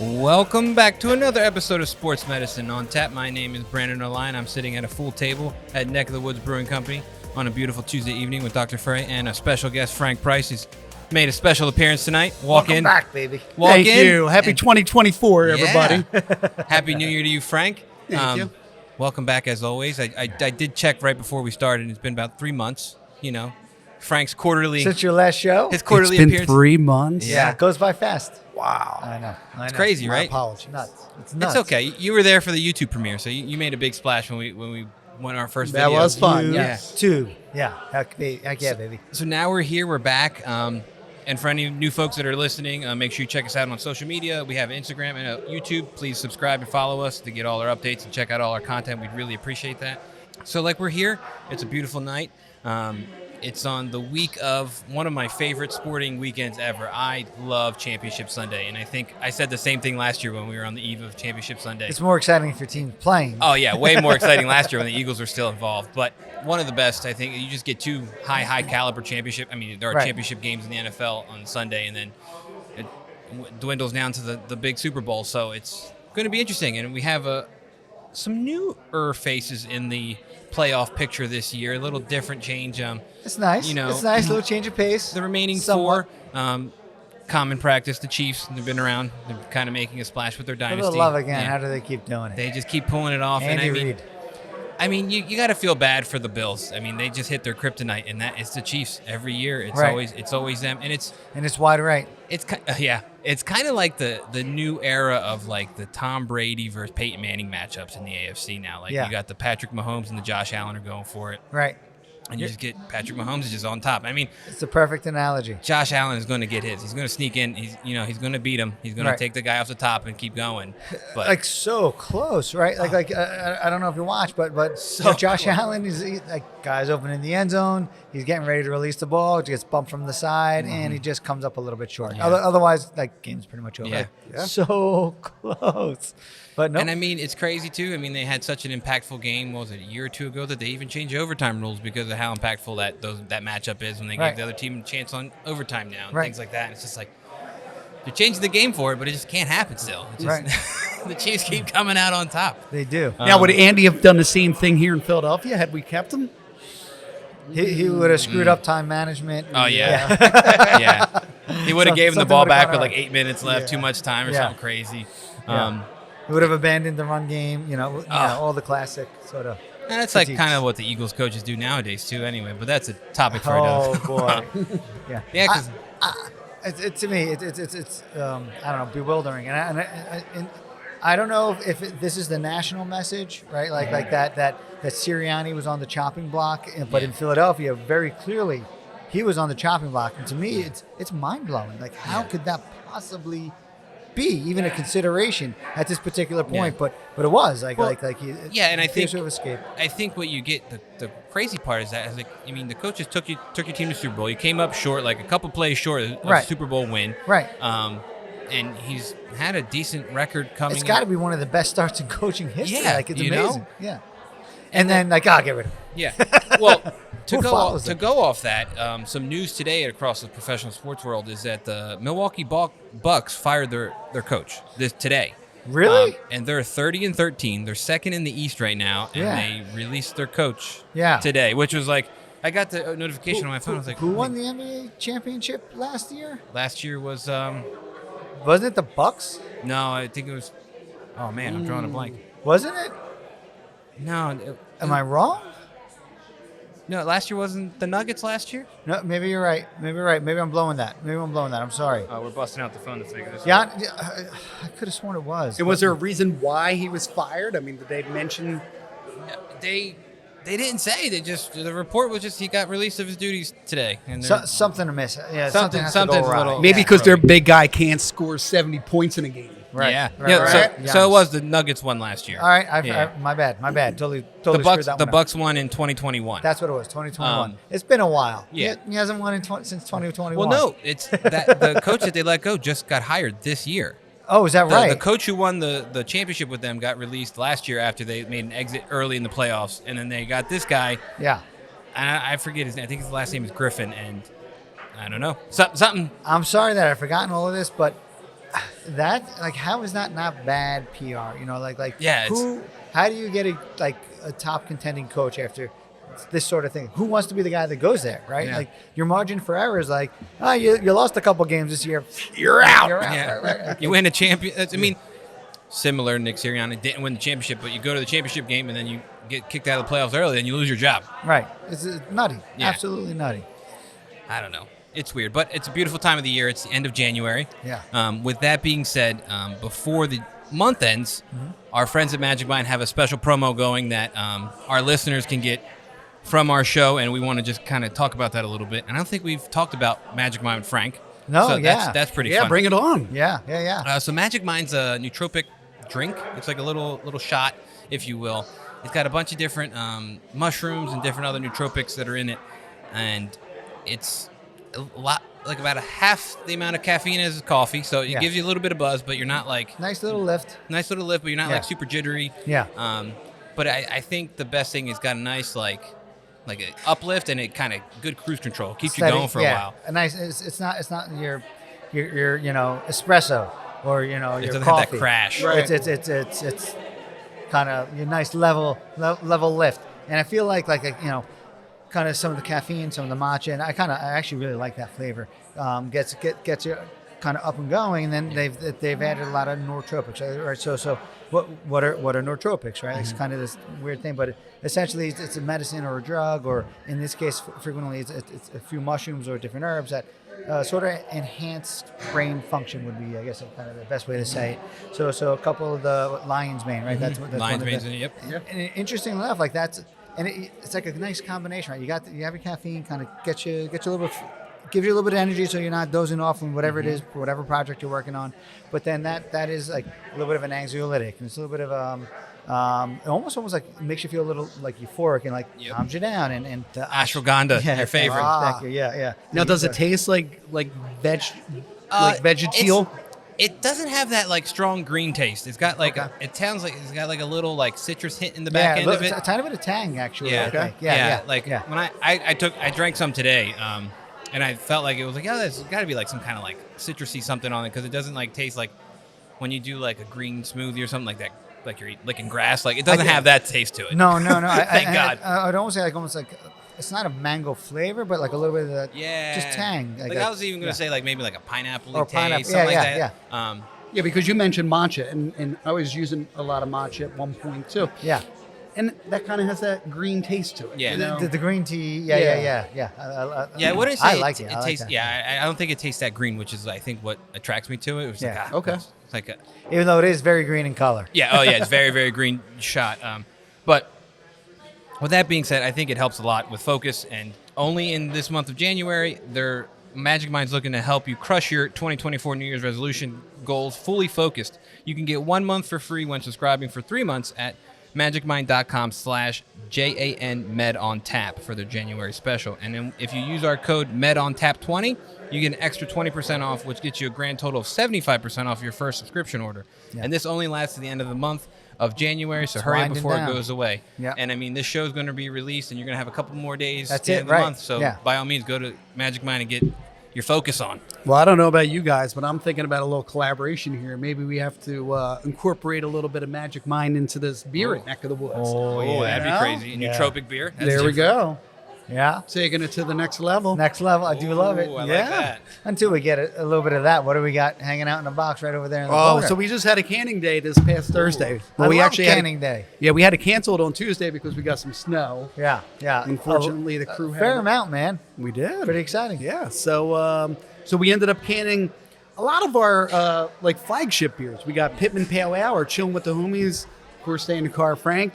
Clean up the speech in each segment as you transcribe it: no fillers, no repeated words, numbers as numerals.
Welcome back to another episode of Sports Medicine on Tap. My name is Brandon O'Line. I'm sitting at a full table at Neck of the Woods Brewing Company on a beautiful Tuesday evening with Dr. Frey and a special guest, Frank Price. He's made a special appearance tonight. Welcome back, baby. Thank you. Happy 2024, everybody. Happy New Year to you, Frank. Thank you. Welcome back, as always. I did check right before we started. It's been about 3 months, Frank's quarterly. Since your last show? His quarterly It's been appearance. 3 months. Yeah, it goes by fast. Wow. I know. It's crazy, My right? apologies. It's nuts. It's okay. You were there for the YouTube premiere, so you made a big splash when we went our first That video. was fun. Yeah. Two. Yeah. Heck yeah, baby. So now we're here. We're back. And for any new folks that are listening, make sure you check us out on social media. We have Instagram and YouTube. Please subscribe and follow us to get all our updates and check out all our content. We'd really appreciate that. So we're here. It's a beautiful night. It's on the week of one of my favorite sporting weekends ever. I love Championship Sunday, and I think I said the same thing last year when we were on the eve of Championship Sunday. It's more exciting if your team's playing. Oh, yeah, way more exciting last year when the Eagles were still involved. But one of the best, I think. You just get two high caliber championship. I mean, there are championship games in the NFL on Sunday, and then it dwindles down to the big Super Bowl. So it's going to be interesting. And we have some newer faces in the playoff picture this year. A little different change. It's nice. It's nice. Little change of pace. The remaining Somewhat. four, common practice. The Chiefs, they've been around. They're kind of making a splash with their A dynasty. little love again. Yeah. How do they keep doing it? They just keep pulling it off. Andy and Reid. I mean, you got to feel bad for the Bills. I mean, they just hit their kryptonite, and that is the Chiefs every year. It's always them, and it's wide right. It's kind of like the new era of like the Tom Brady versus Peyton Manning matchups in the AFC now. Like you got the Patrick Mahomes and the Josh Allen are going for it, Right. and you just get Patrick Mahomes is just on top. I mean, It's the perfect analogy. Josh Allen is going to get his. He's going to sneak in. He's going to beat him. He's going to take the guy off the top and keep going. But Like so close, right? I don't know if you watch, but Josh Allen is guy's opening the end zone. He's getting ready to release the ball. He gets bumped from the side, and he just comes up a little bit short. Yeah. Otherwise, game's pretty much over. Yeah. So close. But no. And I mean, it's crazy too. I mean, they had such an impactful game. What was it, a year or two ago, that they even changed overtime rules because of how impactful that matchup is when they gave the other team a chance on overtime now and things like that. And it's just like they're changing the game for it, but it just can't happen still. It's just, the Chiefs keep coming out on top. They do. Now, would Andy have done the same thing here in Philadelphia had we kept him? He would have screwed up time management. Oh, yeah. Yeah. He would have given the ball back with 8 minutes left, too much time or something crazy. He would have abandoned the run game, all the classic sort of. And that's like kind of what the Eagles coaches do nowadays too anyway, but that's a topic for another. Oh, boy. Yeah. Yeah, 'cause to me, it's I don't know, bewildering. And I don't know if this is the national message, right? Like that Sirianni was on the chopping block, but in Philadelphia, very clearly, he was on the chopping block. And to me, it's mind-blowing. Like, how could that possibly be even a consideration at this particular point? But it was and I think sort of escape. I think what you get the crazy part is that the coaches took your team to Super Bowl. You came up short, like a couple plays short of a Super Bowl win. Right. And he's had a decent record coming. It's got to be one of the best starts in coaching history. Yeah, it's amazing. know? Yeah. And then I'll get rid of him. Yeah. Well, to Who follows him? go off that, some news today across the professional sports world is that the Milwaukee Bucks fired their coach today. Really? And they're 30-13. They're second in the East right now, and they released their coach today, which was like, I got the notification on my phone. I was like, who won the NBA championship last year? Last year was Wasn't it the Bucks? no, I think it was. Oh man, I'm drawing a blank. Wasn't it? No, Am I wrong? no. Last year wasn't the Nuggets. Last year. No, maybe you're right. Maybe I'm blowing that. I'm sorry. Oh, we're busting out the phone to figure this out. Yeah, I could have sworn it was. And was there a reason why he was fired? I mean, did they mention? They didn't say. The report was just he got released of his duties today. And something amiss. Yeah, Something- has to go something's a awry. little- Maybe because their big guy can't score 70 points in a game. Right. Yeah. Right, Yeah. right. So it was the Nuggets won last year. All right. Yeah. My bad. Totally The screwed Bucks. that The one up. Bucks won in 2021. That's what it was. 2021. Um, It's been a while. yeah. He hasn't won since 2021. Well, no, it's that the coach that they let go just got hired this year. Oh, is that right? The coach who won the championship with them got released last year after they made an exit early in the playoffs, and then they got this guy. Yeah. I forget his name. I think his last name is Griffin, and I don't know. Something. I'm sorry that I've forgotten all of this, but that, like, how is that not bad PR? You know, like Yeah, how do you get a top contending coach after this sort of thing? Who wants to be the guy that goes there, right? Yeah. Like, your margin for error is like, you lost a couple games this year, You're out. Yeah. right. You win a champion. I mean, similar. Nick Sirianni didn't win the championship, but you go to the championship game and then you get kicked out of the playoffs early, and you lose your job. Right. It's nutty. Yeah. Absolutely nutty. I don't know. It's weird, but it's a beautiful time of the year. It's the end of January. Yeah. With that being said, before the month ends, our friends at Magic Mind have a special promo going that our listeners can get from our show, and we want to just kind of talk about that a little bit. And I don't think we've talked about Magic Mind with Frank. No, so yeah. that's pretty Yeah, fun. bring it on. Yeah. So Magic Mind's a nootropic drink. It's like a little shot, if you will. It's got a bunch of different mushrooms and different other nootropics that are in it, and it's a lot, like about a half the amount of caffeine as coffee. So it gives you a little bit of buzz, but you're not like Nice little lift. but you're not like super jittery. Yeah. But I think the best thing is got a nice like an uplift, and it kind of good cruise control, keeps you going for a while. A nice. It's not your espresso or your It doesn't coffee. have that crash. Right. It's kind of your nice level lift, and I feel like kind of some of the caffeine, some of the matcha, and I actually really like that flavor. Gets you kind of up and going, and then they've added a lot of nootropics. Right? So what are nootropics? Right? It's kind of this weird thing, but essentially it's a medicine or a drug, or in this case, frequently it's a few mushrooms or different herbs that sort of enhanced brain function would be, I guess, kind of the best way to say it. So a couple of the lion's mane, right? That's Lion's one of mane's the, in it, yep. And interesting enough, like it's like a nice combination, right? You have your caffeine, kind of get you a little bit, gives you a little bit of energy, so you're not dozing off on whatever it is, whatever project you're working on. But then that is like a little bit of an anxiolytic, and it's a little bit of almost like makes you feel a little like euphoric and like calms you down. And Ashwagandha, your favorite. Thank you. Yeah. Now, does it taste like vegetable? It doesn't have that like strong green taste. It's got like it sounds like it's got like a little like citrus hint in the back end of it. A tiny bit of tang, actually. Yeah. I think. Yeah. When I drank some today, and I felt like it was like, there's got to be like some kind of like citrusy something on it, because it doesn't like taste like when you do like a green smoothie or something like that, like you're licking grass. Like it doesn't have that taste to it. No. Thank God. I'd almost say almost like it's not a mango flavor, but like a little bit of that, just tang. Like I was even gonna say like maybe like a pineapple Or taste, pineapple. something like Yeah. that. Yeah, because you mentioned matcha, and I was using a lot of matcha at one point too. Yeah. And that kind of has that green taste to it. Yeah. you know? The green tea. Yeah. Yeah. I wouldn't say I like it. It I like tastes. that. Yeah, I don't think it tastes that green, which is I think what attracts me to it. It was Yeah. like Okay. it's like a Even though it is very green in color. it's very very green shot. But with that being said, I think it helps a lot with focus, and only in this month of January, their Magic Mind's looking to help you crush your 2024 New Year's resolution goals fully focused. You can get 1 month for free when subscribing for 3 months at magicmind.com/JAN Med on Tap for their January special. And then if you use our code MEDONTAP20, you get an extra 20% off, which gets you a grand total of 75% off your first subscription order. Yeah. And this only lasts to the end of the month of January, so hurry up winding before down. it goes away. Yeah. And I mean, this show's going to be released, and you're going to have a couple more days That's at the end it, of the right. month. So Yeah. by all means, go to Magic Mind and get your focus on. Well, I don't know about you guys, but I'm thinking about a little collaboration here. Maybe we have to incorporate a little bit of Magic Mind into this beer at Neck of the Woods. Oh, that'd be know? crazy. Yeah. Nootropic beer. That's There we different. go. Yeah. Taking it to the next level. Next level. I do love it. Ooh, I like yeah. that. Until we get a little bit of that. What do we got hanging out in the box right over there in the Oh, corner? so we just had a canning day this past Thursday. I we love actually had canning day. Yeah, we had to cancel it on Tuesday because we got some snow. Yeah. Unfortunately, the crew a had fair it. amount, man. We did. Pretty exciting. Yeah. So we ended up canning a lot of our like flagship beers. We got Pittman Pale Ale, or chilling with the homies. Of course, stay in the car, Frank.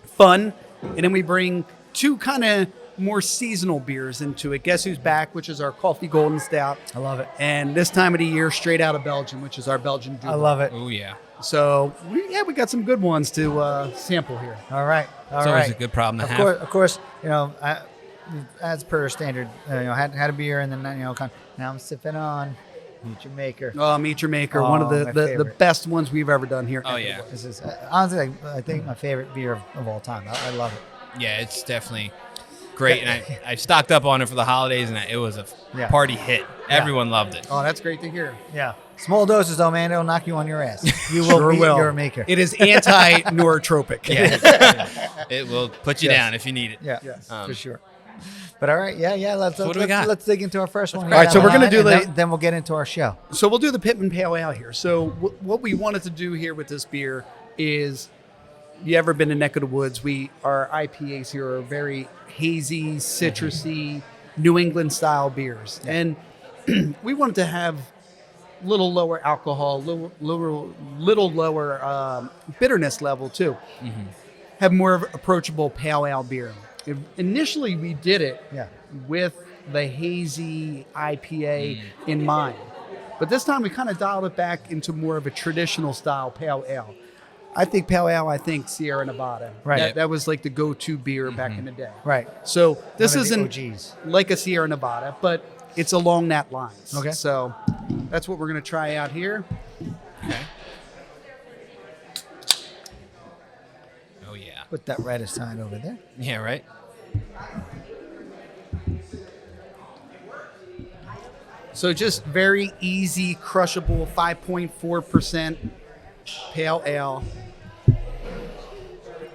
Fun. And then we bring two kind of more seasonal beers into it. Guess who's back, which is our Coffee Golden Stout. I love it. And this time of the year, straight out of Belgium, which is our Belgian I love it. Oh, yeah. So we got some good ones to sample here. All right. It's always a good problem to have. Of course, as per standard, had a beer, and then now I'm sipping on Meet Your Maker. Oh, Meet Your Maker, one of my the favorite. best ones we've ever done here. Oh, yeah. This is honestly, I think my favorite beer of all time. I love it. Yeah, it's definitely great. And I stocked up on it for the holidays, and it was a Yeah. party hit. Everyone loved it. Oh, that's great to hear. Yeah. Small doses, though, man, it'll knock you on your ass. You will Sure be will. your maker. It is anti-neurotropic. It will put you Yes. down if you need it. Yeah, Um, for sure. But all right, yeah. Let's what do we got? Let's dig into our first one. All right, so we're gonna do then we'll get into our show. So we'll do the Pittman Pale Ale here. So what we wanted to do here with this beer is, you ever been to Neck of the Woods? Our IPAs here are very hazy, citrusy, New England style beers, and we wanted to have little lower alcohol, little lower bitterness level too. Have more of an approachable pale ale beer. Initially, we did it with the hazy IPA in mind, but this time we kind of dialed it back into more of a traditional style pale ale. I think pale ale. I think Sierra Nevada. Right. That was like the go-to beer back in the day. Right. So this One of the isn't OGs. like a Sierra Nevada, but it's along that lines. Okay. So that's what we're going to try out here. Okay. Oh yeah. Put that red aside over there. Yeah. Right. So just very easy, crushable, 5.4% pale ale.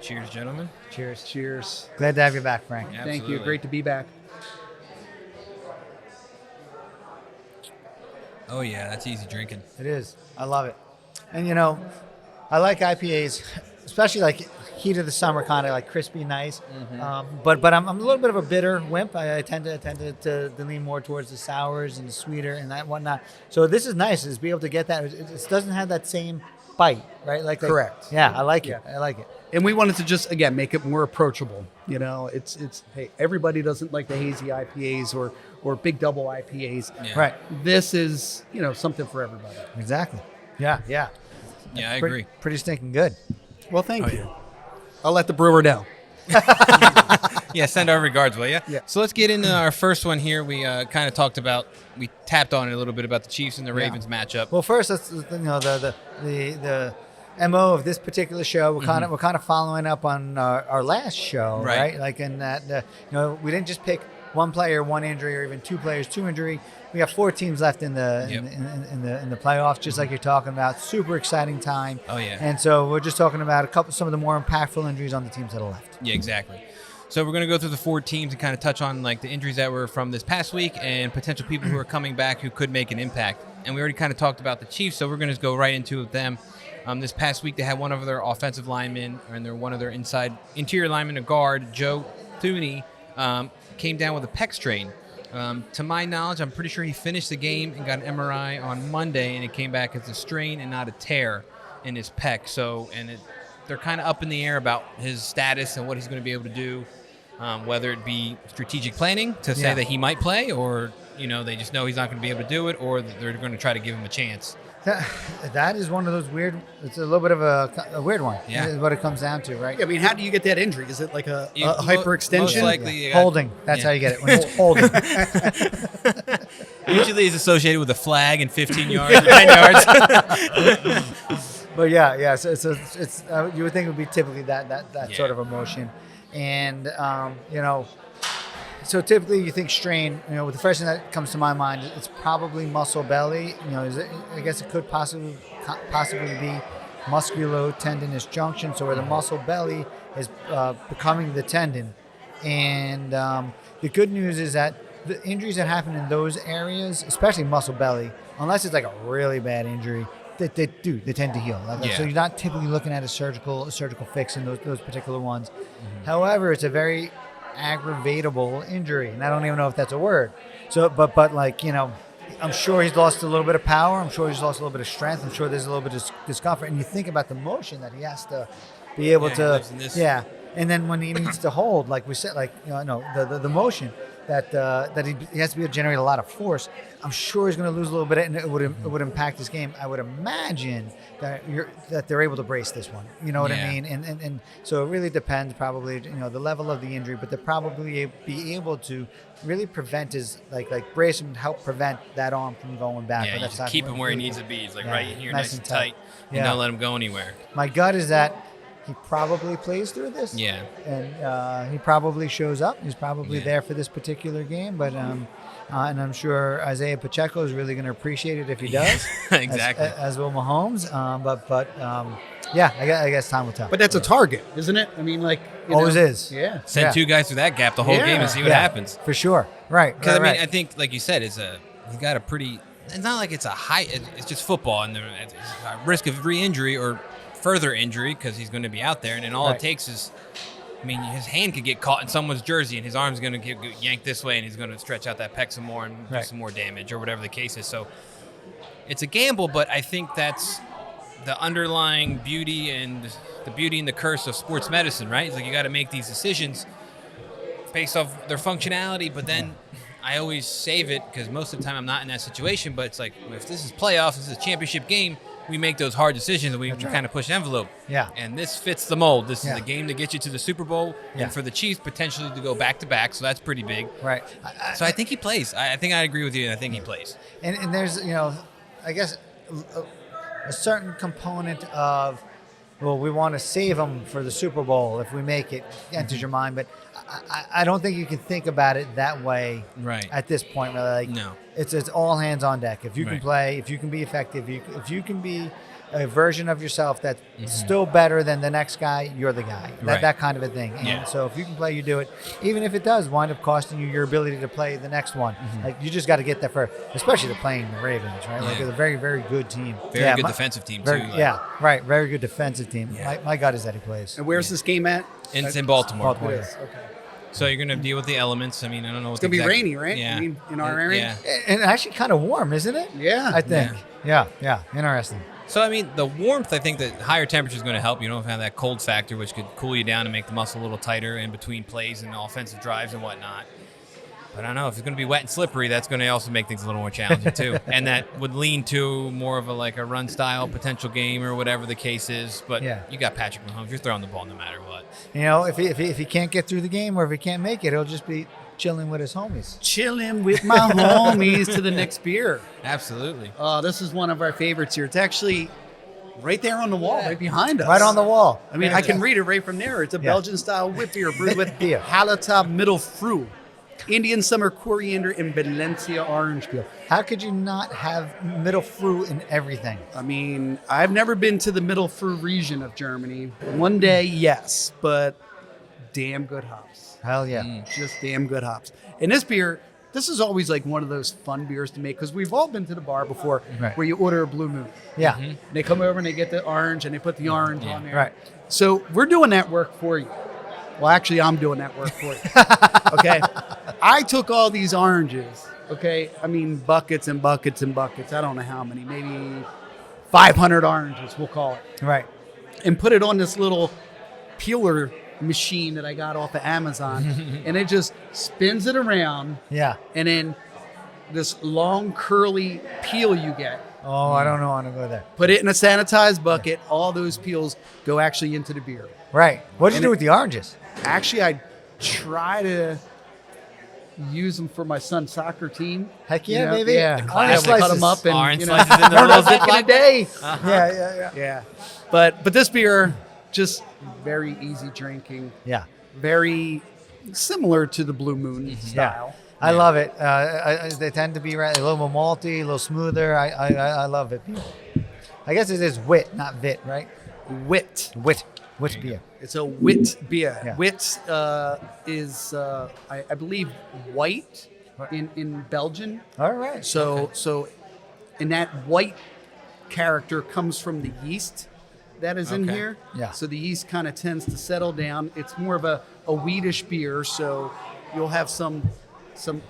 Cheers, gentlemen. Cheers. Cheers. Glad to have you back, Frank. Yeah. Thank you. Absolutely. Great to be back. Oh yeah, that's easy drinking. It is. I love it. And I like IPAs, especially like heat of the summer, kind of like crispy, nice. But I'm a little bit of a bitter wimp. I tend to lean more towards the sours and the sweeter and that whatnot. So this is nice, is be able to get that. It doesn't have that same bite, right? Like Correct. Yeah, I like it. Yeah. I like it. And we wanted to just, again, make it more approachable. It's hey, everybody doesn't like the hazy IPAs or big double IPAs. Yeah. Right. This is, something for everybody. Exactly. Yeah. Yeah, I agree. Pretty stinking good. Well, thank you. I'll let the brewer know. Yeah, send our regards, will you? Yeah. So let's get into our first one here. We kind of talked about, we tapped on it a little bit about the Chiefs and the Ravens matchup. Well, first, let's the MO of this particular show. We're kind of following up on our last show, right? Like in that, we didn't just pick one player, one injury, or even two players, two injury. We got 4 teams left in the in the playoffs, just like you're talking about. Super exciting time. Oh yeah. And so we're just talking about some of the more impactful injuries on the teams that are left. Yeah, exactly. So we're going to go through the 4 teams and kind of touch on like the injuries that were from this past week and potential people who are coming back who could make an impact. And we already kind of talked about the Chiefs, so we're going to go right into them. This past week they had one of their offensive linemen, and one of their interior linemen, a guard, Joe Thuney, came down with a pec strain. To my knowledge, I'm pretty sure he finished the game and got an MRI on Monday, and it came back as a strain and not a tear in his pec. So, they're kind of up in the air about his status and what he's going to be able to do, whether it be strategic planning to say that he might play, or they just know he's not going to be able to do it, or that they're going to try to give him a chance. That is one of those weird. It's a little bit of a weird one. Yeah. Is what it comes down to, right? I mean, how do you get that injury? Is it like a Most hyperextension? likely you got- Holding. That's how you get it. When it's holding. Usually it's associated with a flag and 15 yards, or 10 yards. But yeah. So it's you would think it would be typically that Yeah. sort of emotion, and so typically you think strain. With the first thing that comes to my mind, it's probably muscle belly. I guess it could possibly be musculotendinous junction. So where the muscle belly is becoming the tendon, and the good news is that the injuries that happen in those areas, especially muscle belly, unless it's like a really bad injury, they tend to heal. So you're not typically looking at a surgical fix in those particular ones. However, it's a very aggravatable injury, and I don't even know if that's a word. So, but I'm sure he's lost a little bit of power. I'm sure he's lost a little bit of strength. I'm sure there's a little bit of discomfort. And you think about the motion that he has to be able he to, lives in this. And then when he needs to hold, like we said, the motion that he has to be able to generate a lot of force. I'm sure he's going to lose a little bit, and it would impact his game. I would imagine that they're able to brace this one. You know what I mean? And so it really depends, probably, the level of the injury, but they'll probably be able to really prevent his like brace him and help prevent that arm from going back. Yeah, But you that's just not keep him where he really needs to be. He's like Yeah, right here, nice nice and and tight. tight. You Yeah. don't let him go anywhere. My gut is that he probably plays through this. Yeah. And he probably shows up. He's probably there for this particular game. But and I'm sure Isaiah Pacheco is really going to appreciate it if he does. Exactly. As will Mahomes. Yeah, I guess time will tell. But that's a target, isn't it? I mean, like always is. Yeah. Send two guys through that gap the whole game and see what happens. For sure. Right. Because right. I think, like you said, he's got a pretty. It's not like it's a high. It's just football, and it's a risk of re-injury or further injury because he's going to be out there, and then all it takes is. I mean, his hand could get caught in someone's jersey, and his arm's going to get yanked this way, and he's going to stretch out that pec some more and do some more damage or whatever the case is. So it's a gamble, but I think that's the underlying beauty and the curse of sports medicine, right? It's like you got to make these decisions based off their functionality, but then I always save it because most of the time I'm not in that situation, but it's like if this is playoffs, this is a championship game, we make those hard decisions and we kind of push the envelope. Yeah. And this fits the mold. This is a game to get you to the Super Bowl and for the Chiefs potentially to go back-to-back, so that's pretty big. Right. So I think he plays. I think I agree with you, and I think he plays. And there's, I guess a certain component of, well, we want to save him for the Super Bowl if we make it, enters your mind. But I don't think you can think about it that way at this point. Really. Like, no. It's all hands on deck. If you can play, if you can be effective, if you can be a version of yourself that's still better than the next guy, you're the guy. That kind of a thing. And so if you can play, you do it. Even if it does wind up costing you your ability to play the next one. Like, you just got to get there first, especially to playing the Ravens, right? Like, it's a very, very good team. Very good defensive team, too. Very good defensive team. My God is that he plays. And where's this game at? It's in Baltimore. It is. Okay. So you're going to deal with the elements. I mean, I don't know what it's going to be rainy, right? Yeah. I mean, in our area? Yeah. And actually kind of warm, isn't it? Yeah. I think. Yeah. Interesting. So, I mean, the warmth, I think that higher temperature is going to help. You don't have that cold factor, which could cool you down and make the muscle a little tighter in between plays and offensive drives and whatnot. But I don't know. If it's going to be wet and slippery, that's going to also make things a little more challenging, too. And that would lean to more of a run-style potential game or whatever the case is. But you got Patrick Mahomes. You're throwing the ball no matter what. If he can't get through the game or if he can't make it, he'll just be chilling with his homies. Chilling with my homies to the next beer. Absolutely. This is one of our favorites here. It's actually right there on the wall, right behind us. Right on the wall. I mean, I can read it right from there. It's a Belgian-style wit beer brewed with Hallertau Middle Fruit, Indian Summer Coriander, and Valencia Orange Peel. How could you not have middle fruit in everything? I mean, I've never been to the Middle Fruit region of Germany. One day, yes, but damn good hops. Hell yeah. Just damn good hops. And this beer, this is always like one of those fun beers to make because we've all been to the bar before where you order a Blue Moon. Yeah. And they come over and they get the orange and they put the orange on there. Right. So we're doing that work for you. Well, actually, I'm doing that work for you. Okay. I took all these oranges. Okay. I mean, buckets and buckets and buckets. I don't know how many. Maybe 500 oranges, we'll call it. Right. And put it on this little peeler machine that I got off of Amazon. And it just spins it around. Yeah. And then this long, curly peel you get. Oh, I don't know how to go there. Put it in a sanitized bucket. All those peels go actually into the beer. Right. What did you do with the oranges? Actually, I try to use them for my son's soccer team. Heck yeah, You know? baby. Yeah. Orange I cut slices. them up and Orange you know, slices in the little back in Ziploc the day. Yeah. But this beer, just very easy drinking. Yeah. Very similar to the Blue Moon style. I love it. They tend to be a little more malty, a little smoother. I love it. I guess it is wit, not vit, right? Wit. Wit beer. It's a wit beer. Yeah. Wit is, I believe, white in Belgian. All right. So, and that white character comes from the yeast that is in here. Yeah. So the yeast kind of tends to settle down. It's more of a wheatish beer, so you'll have some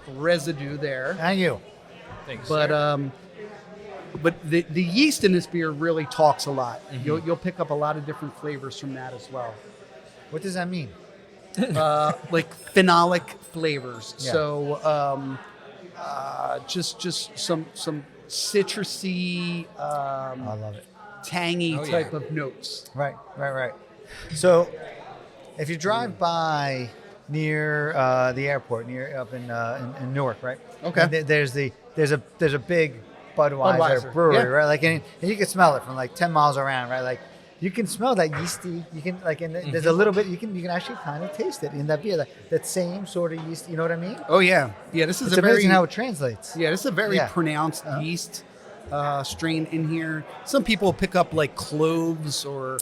residue there. Thank you. Thanks, But sir. but the yeast in this beer really talks a lot. You'll pick up a lot of different flavors from that as well. What does that mean? Like phenolic flavors. Yeah. So just some citrusy, I love it. tangy Oh, yeah. type of notes. Right. So, if you drive by near the airport, up in Newark, right? Okay. And there's a big Budweiser Budweiser, brewery, yeah. right? Like, and you can smell it from like 10 miles around, right? Like, You can smell that yeasty. You can like, and there's a little bit. You can actually kind of taste it in that beer. That same sort of yeast. You know what I mean? Oh yeah, yeah. This is It's a very amazing how it translates. yeah. This is a very Yeah. pronounced yeast strain in here. Some people pick up like cloves or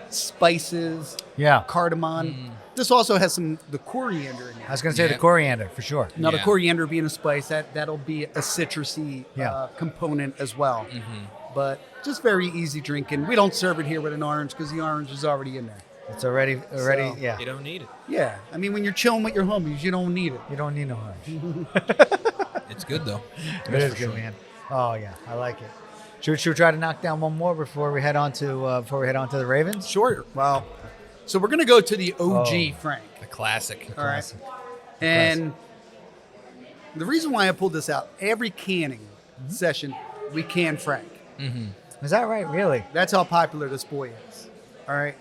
spices. Yeah. Cardamom. This also has the coriander in I it. was gonna say the Yeah. coriander for sure. Now the Yeah. coriander being a spice, that'll be a citrusy Yeah. component as well. But just very easy drinking. We don't serve it here with an orange because the orange is already in there. It's already. So- Yeah. You don't need it. Yeah, I mean when you're chilling with your homies, you don't need it. You don't need no orange. It's good though. It is good, man. Oh yeah, I like it. Should we try to knock down one more before we head on to the Ravens? Sure. Well, so we're gonna go to the OG Oh. Frank. A classic. All right. Classic. And the reason why I pulled this out, every canning session, we can Frank. Is that right? Really? That's how popular this boy is. All right.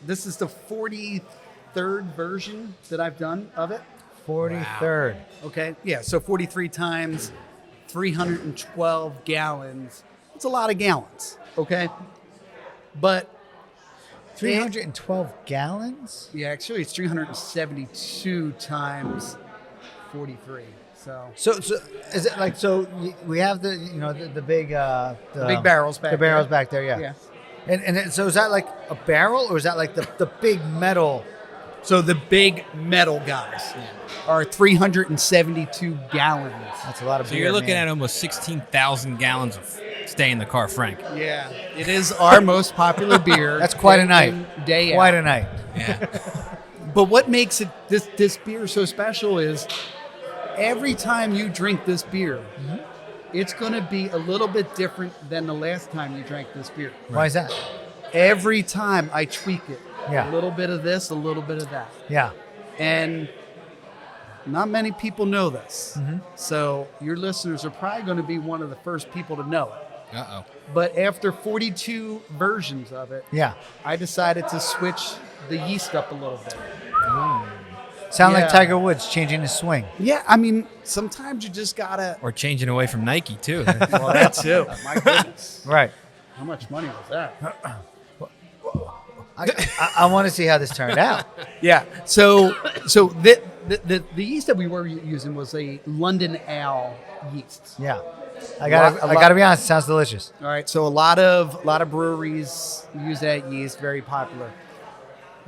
This is the 43rd version that I've done of it. 43rd. Okay. Yeah. So 43 times 312 gallons. It's a lot of gallons. Okay. But 312 gallons. yeah, actually, it's 372 times 43. So So is it like we have the the big the big barrels back the barrels there. back there, yeah. Yeah. And so is that like a barrel or is that like the big metal? So the big metal guys are 372 gallons. That's a lot of So beer. you're looking man. at almost 16,000 gallons of stay in the car, Frank. Yeah, it is our most popular beer. That's quite a day night. in, day Quite out. a night. Yeah. But what makes it this beer so special is every time you drink this beer, it's going to be a little bit different than the last time you drank this beer. Why is that? Every time I tweak it. Yeah. A little bit of this, a little bit of that. Yeah. And not many people know this. So your listeners are probably going to be one of the first people to know it. Uh-oh. But after 42 versions of it, Yeah. I decided to switch the yeast up a little bit. Sound like Yeah. Tiger Woods changing his swing. Yeah, I mean, sometimes you just gotta. Or changing away from Nike, too. Well, that too. My goodness, Right. how much money was that? I want to see how this turned out. Yeah. So the yeast that we were using was a London Ale yeast. Yeah. I gotta be honest, it sounds delicious. All right. So a lot of breweries use that yeast. Very popular.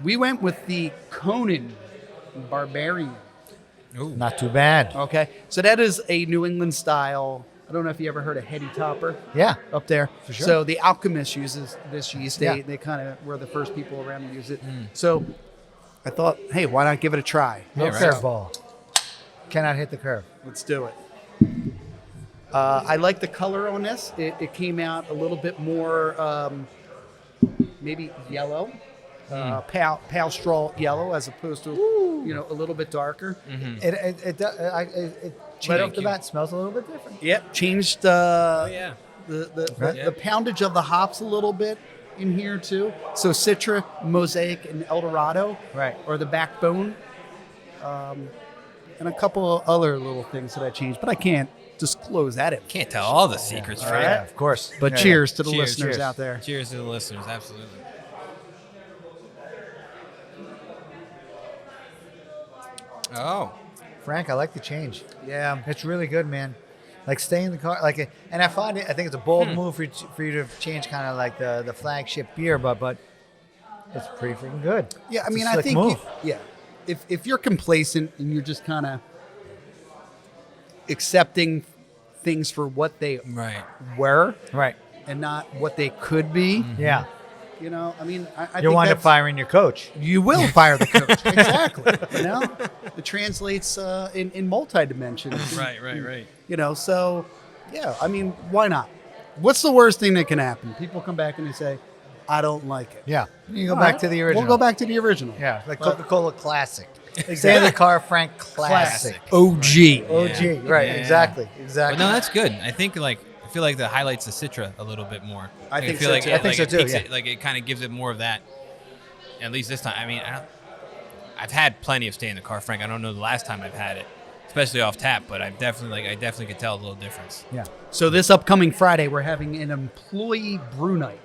We went with the Conan Barbarian. Ooh. Not too bad. Okay. So that is a New England style. I don't know if you ever heard of Heady Topper Yeah. up there. For sure. So the Alchemist uses this yeast. Yeah. They kind of were the first people around to use it. So I thought, hey, why not give it a try? No Yeah, right. curveball. Cannot hit the curve. Let's do it. I like the color on this. It came out a little bit more maybe yellow, pale straw yellow, as opposed to a little bit darker. It right off the bat smells a little bit different. Yep, changed Yeah. the poundage of the hops a little bit in here too. So Citra, Mosaic, and Eldorado Right. are the backbone, and a couple of other little things that I changed, but I can't disclose that. Can't tell all the secrets, All Frank. right. Yeah, of course. But Yeah, cheers to the Cheers, listeners cheers. out there. Cheers to the listeners, absolutely. Oh. Frank, I like the change. Yeah. It's really good, man. Like stay in the car, and I find it. I think it's a bold move for you to change kind of like the flagship beer, but it's pretty freaking good. Yeah, I It's a mean, I slick think, move. if you're complacent and you're just kind of accepting things for what they Right. were Right. and not what they could be, Yeah. I mean, I You'll think wind up that's- firing your coach. You will fire the coach. Exactly. It translates in multi dimensions. Right. So yeah, I mean, why not? What's the worst thing that can happen? People come back and they say, I don't like it. Yeah. You go All back right, to the original. We'll go back to the original. Yeah, like But- Coca-Cola Classic. Stay in the car, Frank Classic. OG. OG. Right. Yeah. Exactly. But no, that's good. I feel like that highlights the Citra a little bit more. I think feel so, like too. it, I think like so, it too, takes yeah. it, like it kind of gives it more of that. At least this time. I mean, I've had plenty of stay in the car, Frank. I don't know the last time I've had it, especially off tap, but I definitely could tell a little difference. Yeah. So this upcoming Friday, we're having an employee brew night.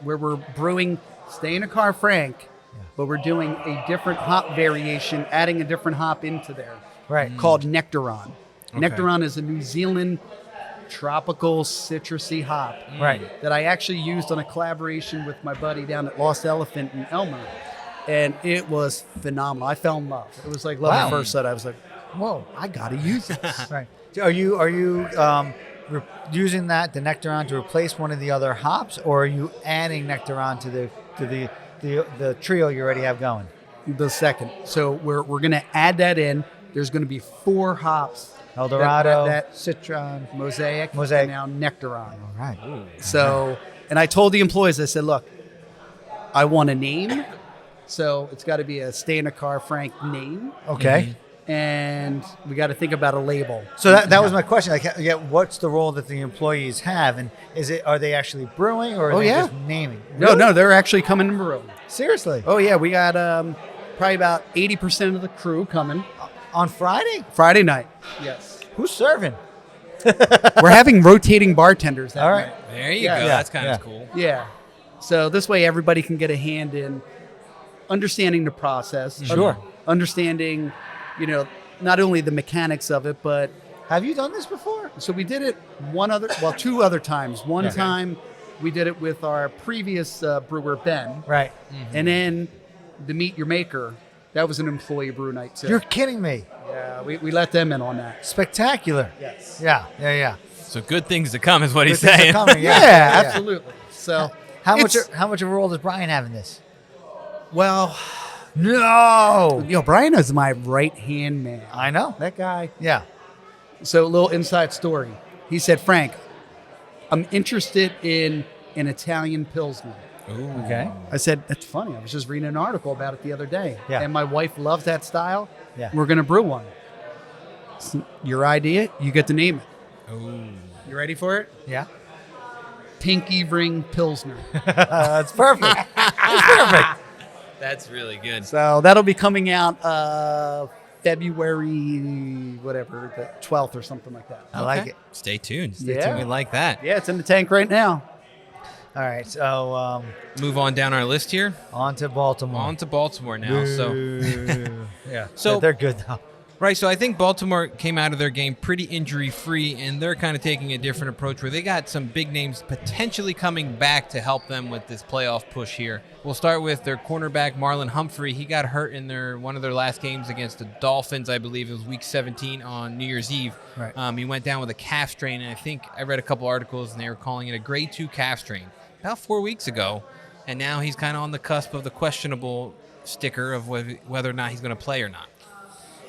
where we're brewing Stay in a Car Frank, but we're doing a different hop variation, adding a different hop into there. Right. Called Nectaron. Okay. Nectaron is a New Zealand tropical citrusy hop. Right. That I actually used on a collaboration with my buddy down at Lost Elephant in Elmer. And it was phenomenal. I fell in love. It was like love at first sight. I was like, whoa, I got to use this. Right. Are you using the Nectaron to replace one of the other hops, or are you adding Nectaron to the trio you already have going? The second. So we're going to add that in. There's going to be 4 hops. El Dorado, that Citron, Mosaic, Mosaic. and now Nectaron. All right. So, and I told the employees, I said, look, I want a name. So it's got to be a Stay in a Car Frank name. Okay. And we got to think about a label. So that was my question. Like, what's the role that the employees have, and are they actually brewing, or are they just naming? No, they're actually coming to brew. Seriously? Oh yeah, we got probably about 80% of the crew coming On Friday? Friday night. Yes. Who's serving? We're having rotating bartenders that All right. night. There you Yeah. go. Yeah, That's kind of yeah. cool. Yeah. So this way everybody can get a hand in understanding the process. Sure. Understanding, not only the mechanics of it, but Have you done this before? so we did it 2 other times. One time we did it with our previous brewer, Ben. Right. And then the Meet Your Maker, that was an employee brew night too. You're kidding me. Yeah, we let them in on that. Spectacular. Yes. Yeah. So good things to come is what he's Good things are saying. coming, Yeah, absolutely. So How much it's- of a role does Brian have in this? Well, No. Brian is my right-hand man. I know. That guy. Yeah. So a little inside story. He said, Frank, I'm interested in an Italian Pilsner. Okay. I said, that's funny. I was just reading an article about it the other day. Yeah. And my wife loves that style. Yeah. We're going to brew one. It's your idea, you get to name it. Ooh. You ready for it? Yeah. Pinky Ring Pilsner. That's perfect. That's perfect. That's really good. So that'll be coming out February, whatever, the 12th or something like that. I like it. Stay tuned. Yeah. We like that. Yeah, it's in the tank right now. All right. So Move on down our list here. on to Baltimore. On to Baltimore now. So yeah. So- they're good though. right, so I think Baltimore came out of their game pretty injury-free, and they're kind of taking a different approach where they got some big names potentially coming back to help them with this playoff push here. We'll start with their cornerback, Marlon Humphrey. He got hurt in one of their last games against the Dolphins, I believe. It was Week 17 on New Year's Eve. Right. He went down with a calf strain, and I think I read a couple articles, and they were calling it a grade 2 calf strain about 4 weeks ago, and now he's kind of on the cusp of the questionable sticker of whether or not he's going to play or not.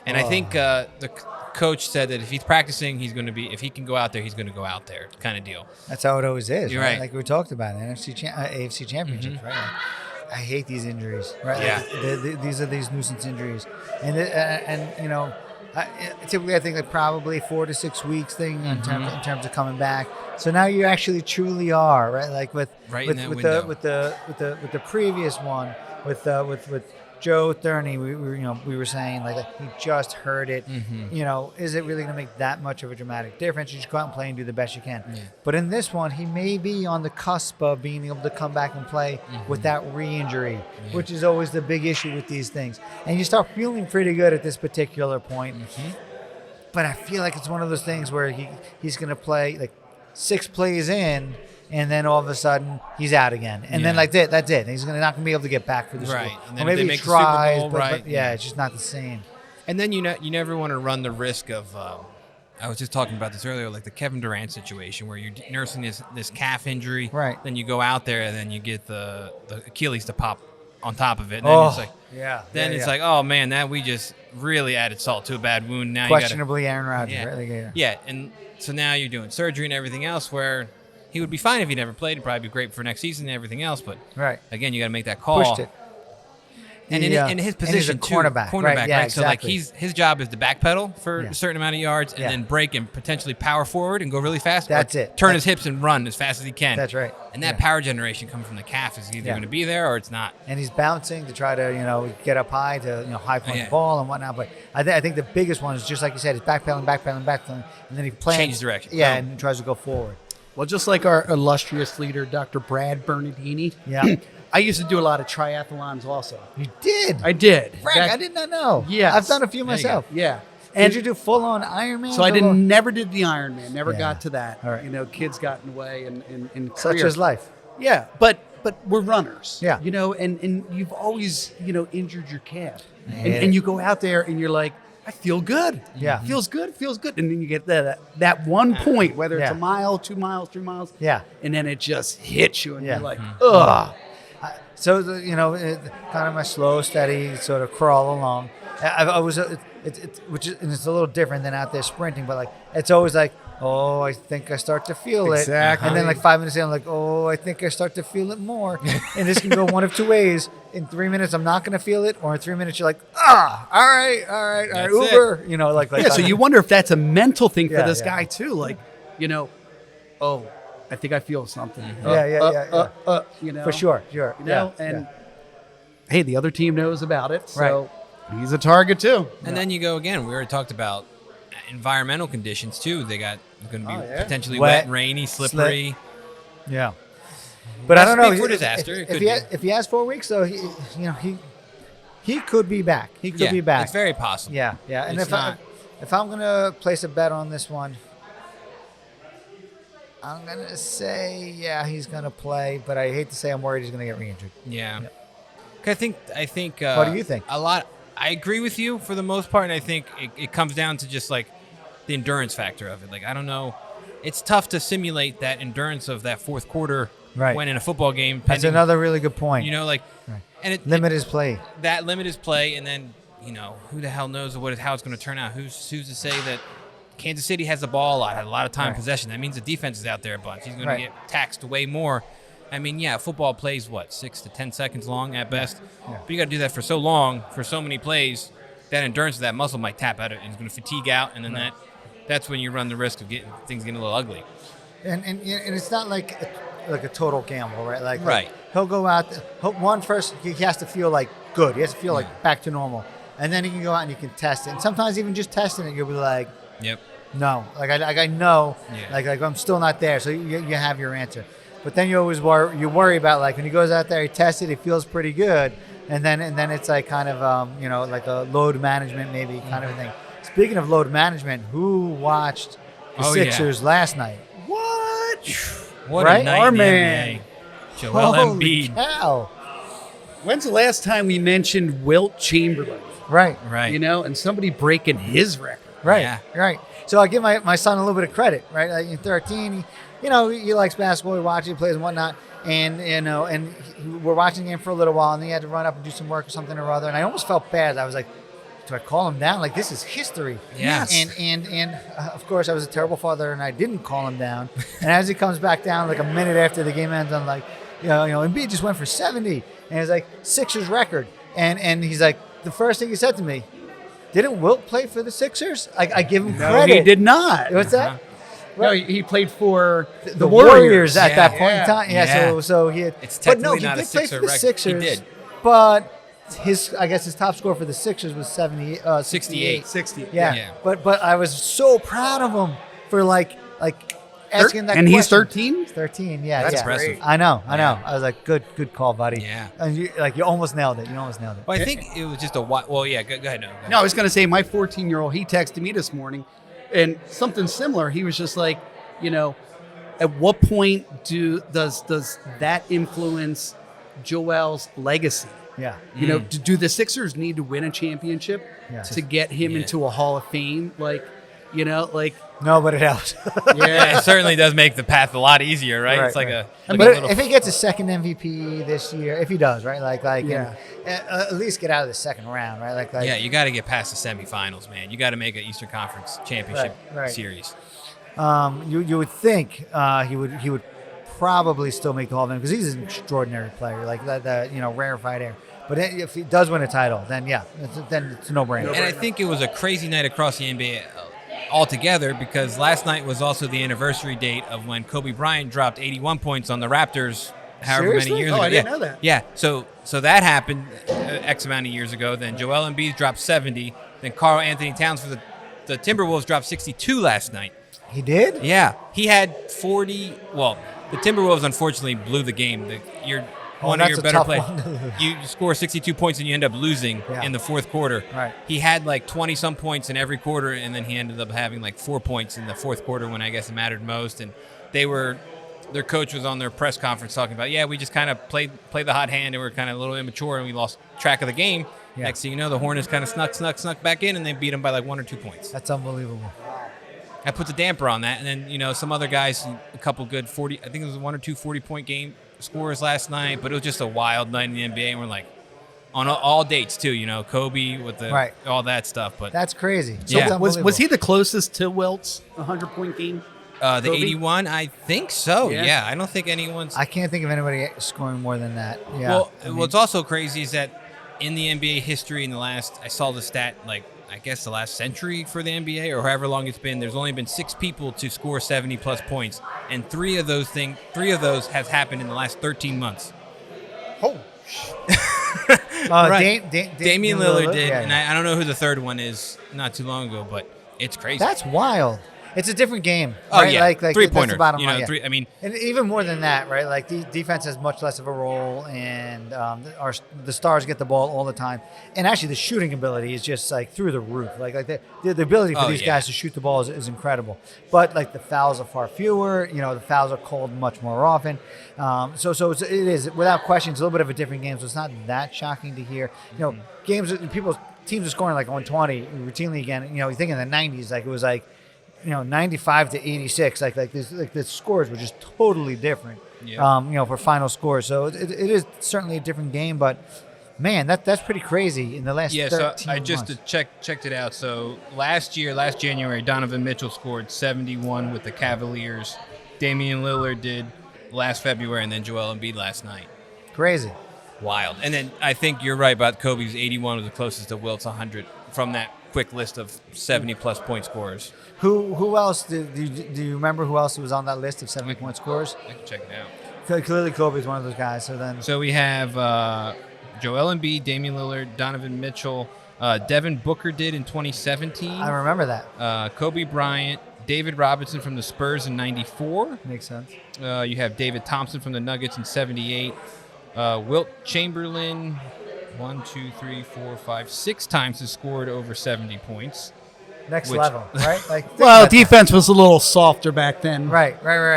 And I think the coach said that if he's practicing, he's going to be. If he can go out there, he's going to go out there, kind of deal. That's how it always is. You're right. Like we talked about AFC championships, right? Like, I hate these injuries. Right. Yeah. Like, these are these nuisance injuries, and typically I think like probably 4 to 6 weeks thing in terms of coming back. So now you actually truly are right. Like with in that window. with the previous one with Joe Thuney, we were saying like he just heard it. Is it really going to make that much of a dramatic difference? You just go out and play and do the best you can. Yeah. But in this one, he may be on the cusp of being able to come back and play without re-injury, which is always the big issue with these things. And you start feeling pretty good at this particular point. But I feel like it's one of those things where he's going to play like 6 plays in, and then all of a sudden he's out again, and then like that's it. He's not going to be able to get back for the Super Right. Bowl. And then or if maybe they he make the Super tries, Bowl, but right. yeah, it's just not the same. And then you never want to run the risk of. I was just talking about this earlier, like the Kevin Durant situation, where you're nursing this calf injury, Right. Then you go out there, and then you get the Achilles to pop on top of it, and then it's like. Yeah. Then yeah, it's yeah. like, oh man, that we just really added salt to a bad wound. Now questionably Aaron Rodgers. you gotta, Right? yeah, and so now you're doing surgery and everything else. Where he would be fine if he never played. He'd probably be great for next season and everything else. But Right. again, you got to make that call. Pushed it. And The, in his position, and he's a cornerback, too, right? Yeah, So like exactly. his job is to backpedal for Yeah. a certain amount of yards and Yeah. then break and potentially power forward and go really fast. That's or it. Turn his hips and run as fast as he can. That's right. And that Yeah. power generation coming from the calf is either Yeah. going to be there or it's not. And he's bouncing to try to get up high to high point Yeah. the ball and whatnot. But I think the biggest one is just like you said, is backpedaling, and then he plants, Changes direction. Yeah, Oh. and tries to go forward. Well, just like our illustrious leader, Dr. Brad Bernardini. Yeah. I used to do a lot of triathlons also. You did? I did. Frank, I did not know. Yes. I've done a few There you go. myself. Yeah. Did you do full-on Ironman? So I Full-on- never did the Ironman. Never Yeah. got to that. All right. You know, kids got in the way in Such career. is life. Yeah, but we're runners. Yeah. You know, and you've always, injured your calf. hate it. And you go out there and you're like, I feel good. Yeah. Feels good. And then you get that one point, whether it's Yeah. a mile, 2 miles, 3 miles. Yeah. And then it just hits you and Yeah. you're like, ugh. So kind of my slow, steady sort of crawl along. I was, which is, and it's a little different than out there sprinting, but like it's always like, oh, I think I start to feel it. Exactly. And then like 5 minutes in, I'm like, oh, I think I start to feel it more. And this can go one of two ways. In 3 minutes, I'm not going to feel it, or in 3 minutes, you're like, all right, That's Uber. Like Yeah, so you wonder if that's a mental thing for Yeah, this yeah. guy too. Like, oh, I think I feel something. Yeah. For sure. And hey, the other team knows about it, so he's a target too. And then you go again. We already talked about environmental conditions too. They got going to be potentially Wet, wet, and rainy, slippery. Yeah. But I don't know. Speak for disaster. It could be. If he has 4 weeks, though, he could be back. He could be back. It's very possible. Yeah. And It's not- if I'm gonna place a bet on this one, I'm gonna say he's gonna play. But I hate to say I'm worried he's gonna get re-injured. Yeah. I think. What do you think? A lot. I agree with you for the most part, and I think it comes down to just like the endurance factor of it. Like I don't know, it's tough to simulate that endurance of that fourth quarter when in a football game. That's another really good point. And limit his play. That limit is play, and then who the hell knows how it's going to turn out? Who's to say that Kansas City has the ball a lot, had a lot of time possession? That means the defense is out there a bunch. He's going to get taxed way more. I mean, football plays 6 to 10 seconds long at best, but you got to do that for so long, for so many plays. That endurance of that muscle might tap out, and he's going to fatigue out, and then that's when you run the risk of things getting a little ugly. And it's not like a total gamble, right? Right. He'll go out. First, he has to feel like good. He has to feel like back to normal, and then he can go out and he can test it. And sometimes even just testing it, you'll be like, Yep. no, I know, Yeah. like I'm still not there. So you have your answer. But then you always worry about like when he goes out there, he tests it, he feels pretty good, and then it's like kind of like a load management maybe kind of a thing. Speaking of load management, who watched the Sixers last night? What Right? a night Our in the man. NBA. Joel Holy Embiid. cow! When's the last time we mentioned Wilt Chamberlain? Right. Right. And somebody breaking his record. Right, Yeah. right. So I give my son a little bit of credit, right? Like in 13, he likes basketball, he watches, he plays and whatnot, and we're watching the game for a little while, and then he had to run up and do some work or something or other, and I almost felt bad. I was like, do I call him down? Like this is history. Yes. And of course I was a terrible father, and I didn't call him down. And as he comes back down, like a minute after the game ends, I'm like, Embiid just went for 70, and it's like Sixers record, and he's like, the first thing he said to me, didn't Wilt play for the Sixers? I give him credit. No, he did not. What's that? No, he played for The Warriors at Yeah. that point in time. Yeah. So he had. It's but no, technically he not a did play Sixer for the record. Sixers. He did. But his top score for the Sixers was 68. 60. Yeah. Yeah. But I was so proud of him for like asking that And he's question. 13? He's 13. Yeah. That's yeah. impressive. I know. Yeah. I was like, good call, buddy. Yeah. And you almost nailed it. Well, I think it was just a while. Well, yeah. Go ahead. No, I was going to say my 14-year-old, he texted me this morning, and something similar. He was just like, at what point does that influence Joel's legacy? Yeah. Do the Sixers need to win a championship Yeah. to get him into a Hall of Fame? No, but it helps. Yeah, it certainly does make the path a lot easier, right? It's like a. Like But a little, if he gets a second MVP this year, if he does, right, Yeah. at least get out of the second round, right? Like yeah, you got to get past the semifinals, man. You got to make an Eastern Conference championship Right. series. you would think he would probably still make the Hall of Fame because he's an extraordinary player, like that rarefied air. But if he does win a title, then it's a no-brainer. And I think it was a crazy night across the NBA altogether because last night was also the anniversary date of when Kobe Bryant dropped 81 points on the Raptors however Seriously? many years Oh, ago. I didn't know that. Yeah, so that happened X amount of years ago. Then Joel Embiid dropped 70. Then Karl Anthony Towns for the Timberwolves dropped 62 last night. He did? Yeah, he had 40. Well, the Timberwolves unfortunately blew the game. One of that's your a better tough players. one to lose. You score 62 points and you end up losing Yeah. in the fourth quarter. Right. He had like 20-some points in every quarter, and then he ended up having like 4 points in the fourth quarter when I guess it mattered most. And their coach was on their press conference talking about, we just kind of played the hot hand, and we were kind of a little immature, and we lost track of the game. Yeah. Next thing you know, the Hornets kind of snuck back in, and they beat them by like 1 or 2 points. That's unbelievable. That puts a damper on that. And then, some other guys, a couple good 40, I think it was 1 or 2 40-point game scores last night, but it was just a wild night in the NBA. And we're like, on all dates too, Kobe with all that stuff. But That's crazy. So It's Was he the closest to Wilt's 100-point game? the Kobe? 81, I think so. Yeah. Yeah, I don't think anyone's. I can't think of anybody scoring more than that. Yeah. Well, I mean, what's also crazy is that in the NBA history, I saw the stat, I guess the last century for the NBA or however long it's been, there's only been 6 people to score 70-plus points, and 3 of those have happened in the last 13 months. oh, Right. Damian Lillard did, yeah, and I don't know who the third one is not too long ago, but it's crazy. That's wild. It's a different game. Oh, right? yeah. Like Three-pointer. That's the bottom You know, line. Yeah. three- I mean- and even more than that, right? Like defense has much less of a role, and the stars get the ball all the time. And actually, the shooting ability is just like through the roof. Like the ability for these guys to shoot the ball is incredible. But like the fouls are far fewer. The fouls are called much more often. So it is without question. It's a little bit of a different game. So it's not that shocking to hear. Teams are scoring like 120 routinely again. You think in the 90s, like it was like 95 to 86, like the scores were just totally different. Yeah. For final scores. So it is certainly a different game, but man, that's pretty crazy in the last 13 so I just months. checked it out. So last January, Donovan Mitchell scored 71 with the Cavaliers. Damian Lillard did last February, and then Joel Embiid last night. Crazy. Wild. And then I think you're right about Kobe's 81 was the closest to Wilt's 100 from that quick list of 70-plus point scorers. Who else do you remember who else was on that list of 70-point scorers? I can check it out. Clearly Kobe's one of those guys. So we have Joel Embiid, Damian Lillard, Donovan Mitchell, Devin Booker did in 2017. I remember that. Kobe Bryant, David Robinson from the Spurs in 94. Makes sense. You have David Thompson from the Nuggets in 78. Wilt Chamberlain, 6 times has scored over 70 points. Next level, right? Well, defense was a little softer back then. Right.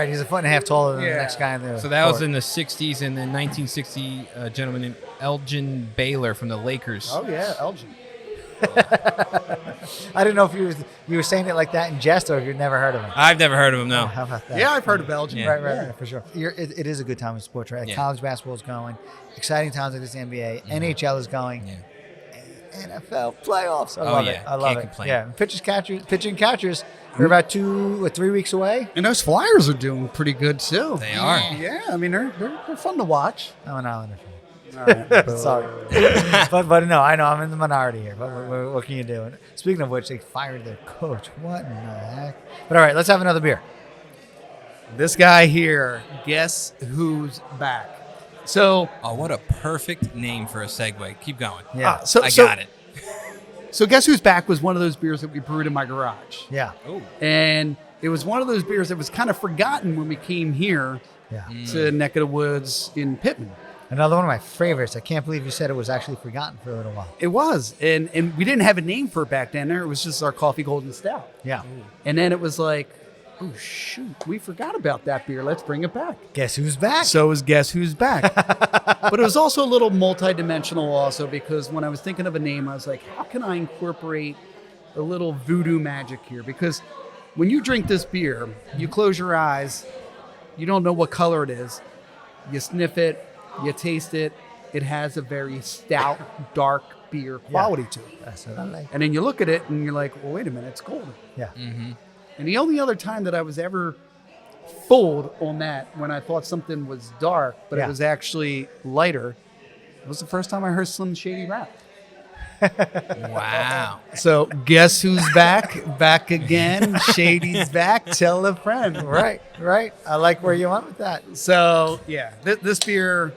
He's a foot and a half taller than the next guy in there. So that was in the 60s, and then 1960, a gentleman named Elgin Baylor from the Lakers. Oh, yeah, Elgin. I didn't know if you were saying it like that in jest or if you'd never heard of him. I've never heard of him, no. How about that? Yeah, I've heard of Elgin. Yeah. Right, for sure. It is a good time in sports, right? Yeah. College basketball is going. Exciting times like this NBA. NHL is going. Yeah. NFL playoffs. I Oh, love yeah. it. I love Can't it. complain. Yeah. Pitching catchers. We're about 2 or 3 weeks away. And those Flyers are doing pretty good, too. They are. Yeah, I mean, they're fun to watch. I'm an Islander fan. All right. Sorry. but no, I know I'm in the minority here. But what can you do? And speaking of which, they fired their coach. What in the heck? But all right, let's have another beer. This guy here, guess who's back? So, Oh, what a perfect name for a segue. Keep going. Yeah. I got it. So guess who's back was one of those beers that we brewed in my garage. Yeah. Oh. And it was one of those beers that was kind of forgotten when we came here Yeah. to Neck of the Woods in Pittman. Another one of my favorites. I can't believe you said it was actually forgotten for a little while. It was. And we didn't have a name for it back then. There, it was just our Coffee Golden Stout. Yeah. And then it was like, oh, shoot, we forgot about that beer. Let's bring it back. Guess who's back? So it was Guess Who's Back. But it was also a little multidimensional also because when I was thinking of a name, I was like, how can I incorporate a little voodoo magic here? Because when you drink this beer, you close your eyes, you don't know what color it is, you sniff it, you taste it, it has a very stout, dark beer quality to it. That's what I like. And then you look at it and you're like, well, wait a minute, it's golden. Yeah. And the only other time that I was ever fooled on that when I thought something was dark, but Yeah. it was actually lighter, was the first time I heard Slim Shady rap. Wow. So guess who's back? Back again. Shady's back. Tell a friend. Right. I like where you went with that. So yeah, this beer,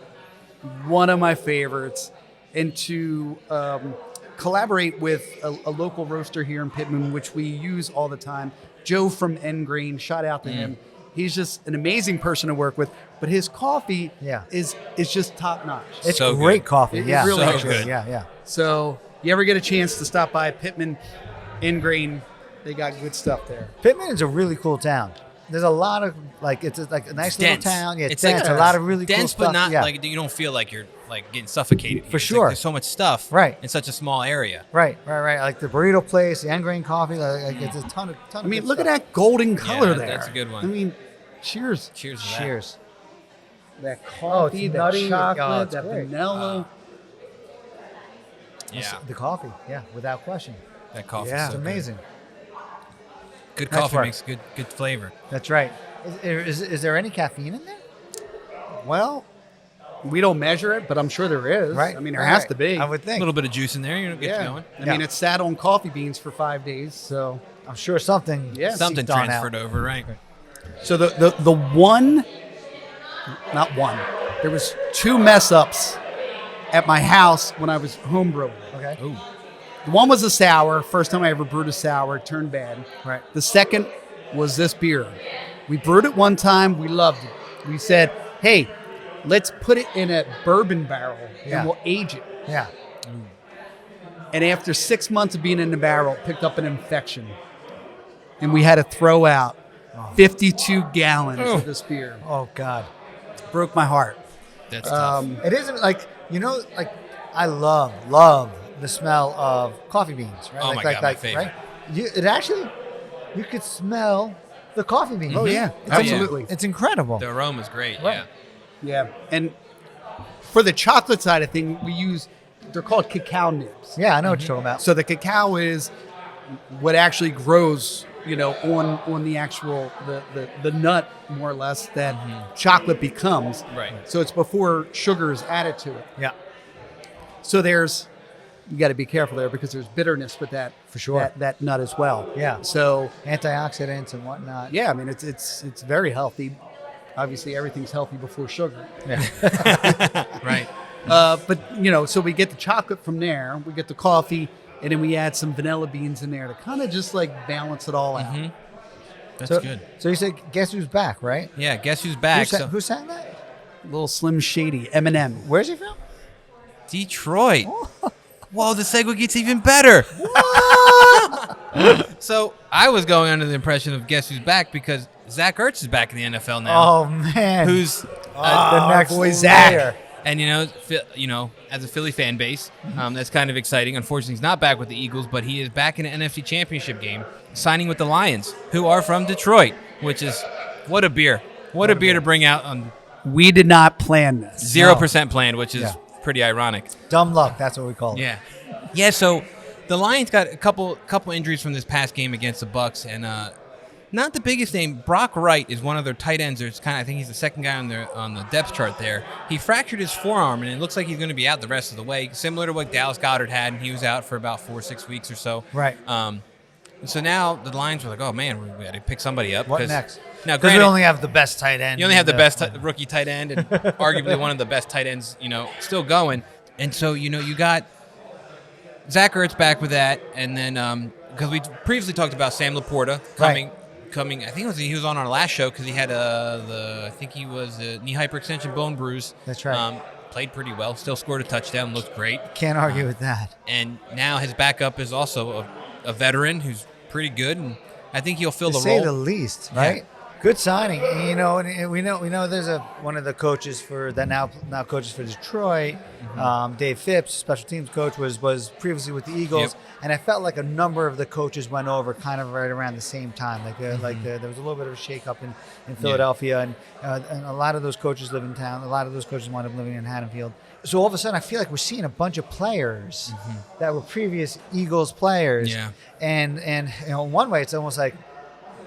one of my favorites, and to collaborate with a local roaster here in Pittman, which we use all the time, Joe from N Green, shout out to him. He's just an amazing person to work with, but his coffee is just top notch. It's So great good. coffee. It Yeah, really is. Yeah. So you ever get a chance to stop by Pittman, N Green, they got good stuff there. Pittman is a really cool town. There's a lot of it's like a nice little dense. town. Yeah, It's dense. like a lot of really dense, cool but stuff. not like you don't feel like you're like getting suffocated. For It's sure. Like there's so much stuff. Right. In such a small area. Right. Like the burrito place, the end grain coffee. Like it's a ton of. I mean, look at that golden color Yeah, there. that's a good one. I mean, cheers. Cheers to that. Cheers. That coffee, it's that nutty. chocolate, Oh, it's that great. vanilla. Yeah. The coffee. Yeah, without question. That coffee. Yeah. It's amazing. Good Nice coffee work. makes good flavor. That's right. Is there any caffeine in there? Well, we don't measure it, but I'm sure there is. Right. I mean, there has to be. I would A think. little bit of juice in there, you know, get you going. I mean, it's sat on coffee beans for 5 days, so I'm sure something. Yeah. Something seeped on transferred out. over, right? So the one, not one, there was 2 mess ups at my house when I was home brewing. Okay. Ooh. The one was a sour. First time I ever brewed a sour, it turned bad. Right. The second was this beer. We brewed it one time. We loved it. We said, hey, let's put it in a bourbon barrel Yeah. and we'll age it. Yeah. And after 6 months of being in the barrel, it picked up an infection. And we had to throw out 52 gallons of this beer. Oh God. Broke my heart. That's tough. It isn't like I love the smell of coffee beans. Right. Oh like, my like, God, my like, favorite. Right. It actually, you could smell the coffee beans. Oh, yeah. It's Absolutely. It's incredible. The aroma's great. Right. Yeah. Yeah. And for the chocolate side of things, we use, they're called cacao nibs. Yeah, I know what you're talking about. So the cacao is what actually grows, on the actual the nut more or less that chocolate becomes. Right. So it's before sugar is added to it. Yeah. So you got to be careful there because there's bitterness with that For sure. that nut as well. Yeah. So Antioxidants and whatnot. yeah, I mean it's very healthy. Obviously everything's healthy before sugar. Right. But so we get the chocolate from there, we get the coffee, and then we add some vanilla beans in there to kind of just like balance it all out. That's So, good. So you said, guess who's back, right? Yeah. Guess who's back? Who sang that? Little Slim Shady, Eminem. Where's he from? Detroit. Whoa, the segue gets even better. So I was going under the impression of guess who's back because Zach Ertz is back in the NFL now. Oh man. Who's the next boy, Zach? and as a Philly fan base, that's kind of exciting. Unfortunately, he's not back with the Eagles, but he is back in an NFC Championship game, signing with the Lions, who are from Detroit. Which is what a beer! What a beer to bring out on We did not plan this. 0% planned, which is Yeah. pretty ironic. Dumb luck. That's what we call it. Yeah. So the Lions got a couple injuries from this past game against the Bucks, and not the biggest name. Brock Wright is one of their tight ends. I think he's the second guy on the depth chart there. He fractured his forearm, and it looks like he's going to be out the rest of the way, similar to what Dallas Goedert had, and he was out for about 4 or 6 weeks or so. Right. So now the Lions were like, oh man, we got to pick somebody up. What 'cause- next? Now, Because we granted, only have the best tight end. you only have the in best rookie tight end and arguably one of the best tight ends, still going. And so, you got Zach Ertz back with that. And then, because we previously talked about Sam Laporta coming. I think he was on our last show because he had a knee hyperextension bone bruise. That's right. Played pretty well. Still scored a touchdown. Looked great. Can't argue with that. And now his backup is also a veteran who's pretty good. And I think he'll fill To the say role. the least, right? Good signing. And we know there's one of the coaches that now coaches for Detroit, Dave Phipps, special teams coach, was previously with the Eagles, Yep. and I felt like a number of the coaches went over kind of right around the same time. There was a little bit of a shakeup in Philadelphia, and a lot of those coaches live in town. A lot of those coaches wound up living in Haddonfield. So all of a sudden, I feel like we're seeing a bunch of players that were previous Eagles players, Yeah. and in one way, it's almost like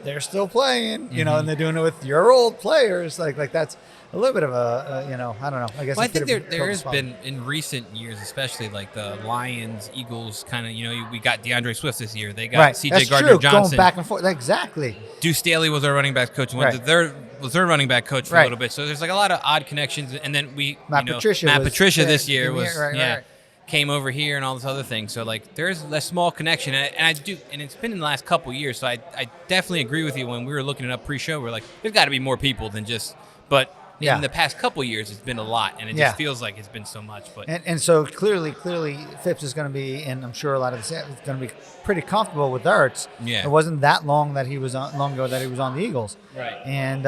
they're still playing, and they're doing it with your old players. Like that's a little bit of I don't know. I guess Well, I it's a think bit of a there has spot. been in recent years, especially like the Lions, Eagles, kind of. We got DeAndre Swift this year. They got right. C.J. That's Gardner true. Johnson. Going back and forth. Exactly. Deuce Staley was our running backs coach. And Right. was their running back coach for a Right. little bit. So there's like a lot of odd connections. And then Matt Patricia Matt was Patricia there this year in the was year, right. came over here and all this other thing. So like there's a small connection, and I do, and it's been in the last couple of years. So I definitely agree with you. When we were looking it up pre-show, we're like, there's got to be more people than just. But in the past couple of years, it's been a lot, and it just feels like it's been so much. But and so clearly, Phipps is going to be, and I'm sure a lot of the is going to be pretty comfortable with Ertz. Yeah, it wasn't that long ago that he was on the Eagles. Right. And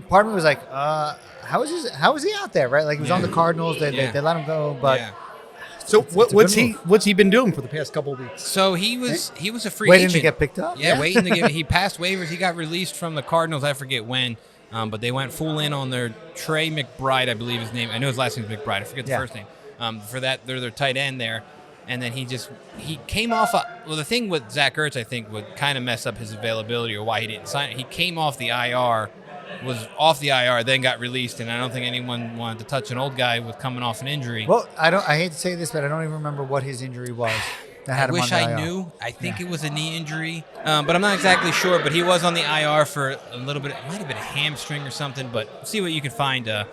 part of me was like, how is he out there? Right, like he was on the Cardinals. They let him go, but. Yeah. So what's he been doing for the past couple of weeks? So he was a free waiting agent. to get picked up. Yeah, waiting to get. He passed waivers. He got released from the Cardinals. I forget when, but they went full in on their Trey McBride, I believe his name. I know his last name is McBride. I forget the first name. For that, they're their tight end there, and then he came off. Well, the thing with Zach Ertz, I think, would kind of mess up his availability or why he didn't sign it. He came off the IR. Was off the IR, then got released, and I don't think anyone wanted to touch an old guy with coming off an injury. Well, I hate to say this, but I don't even remember what his injury was. I wish I knew. I think it was a knee injury, but I'm not exactly sure. But he was on the IR for a little bit. It might have been a hamstring or something. But see what you can find. But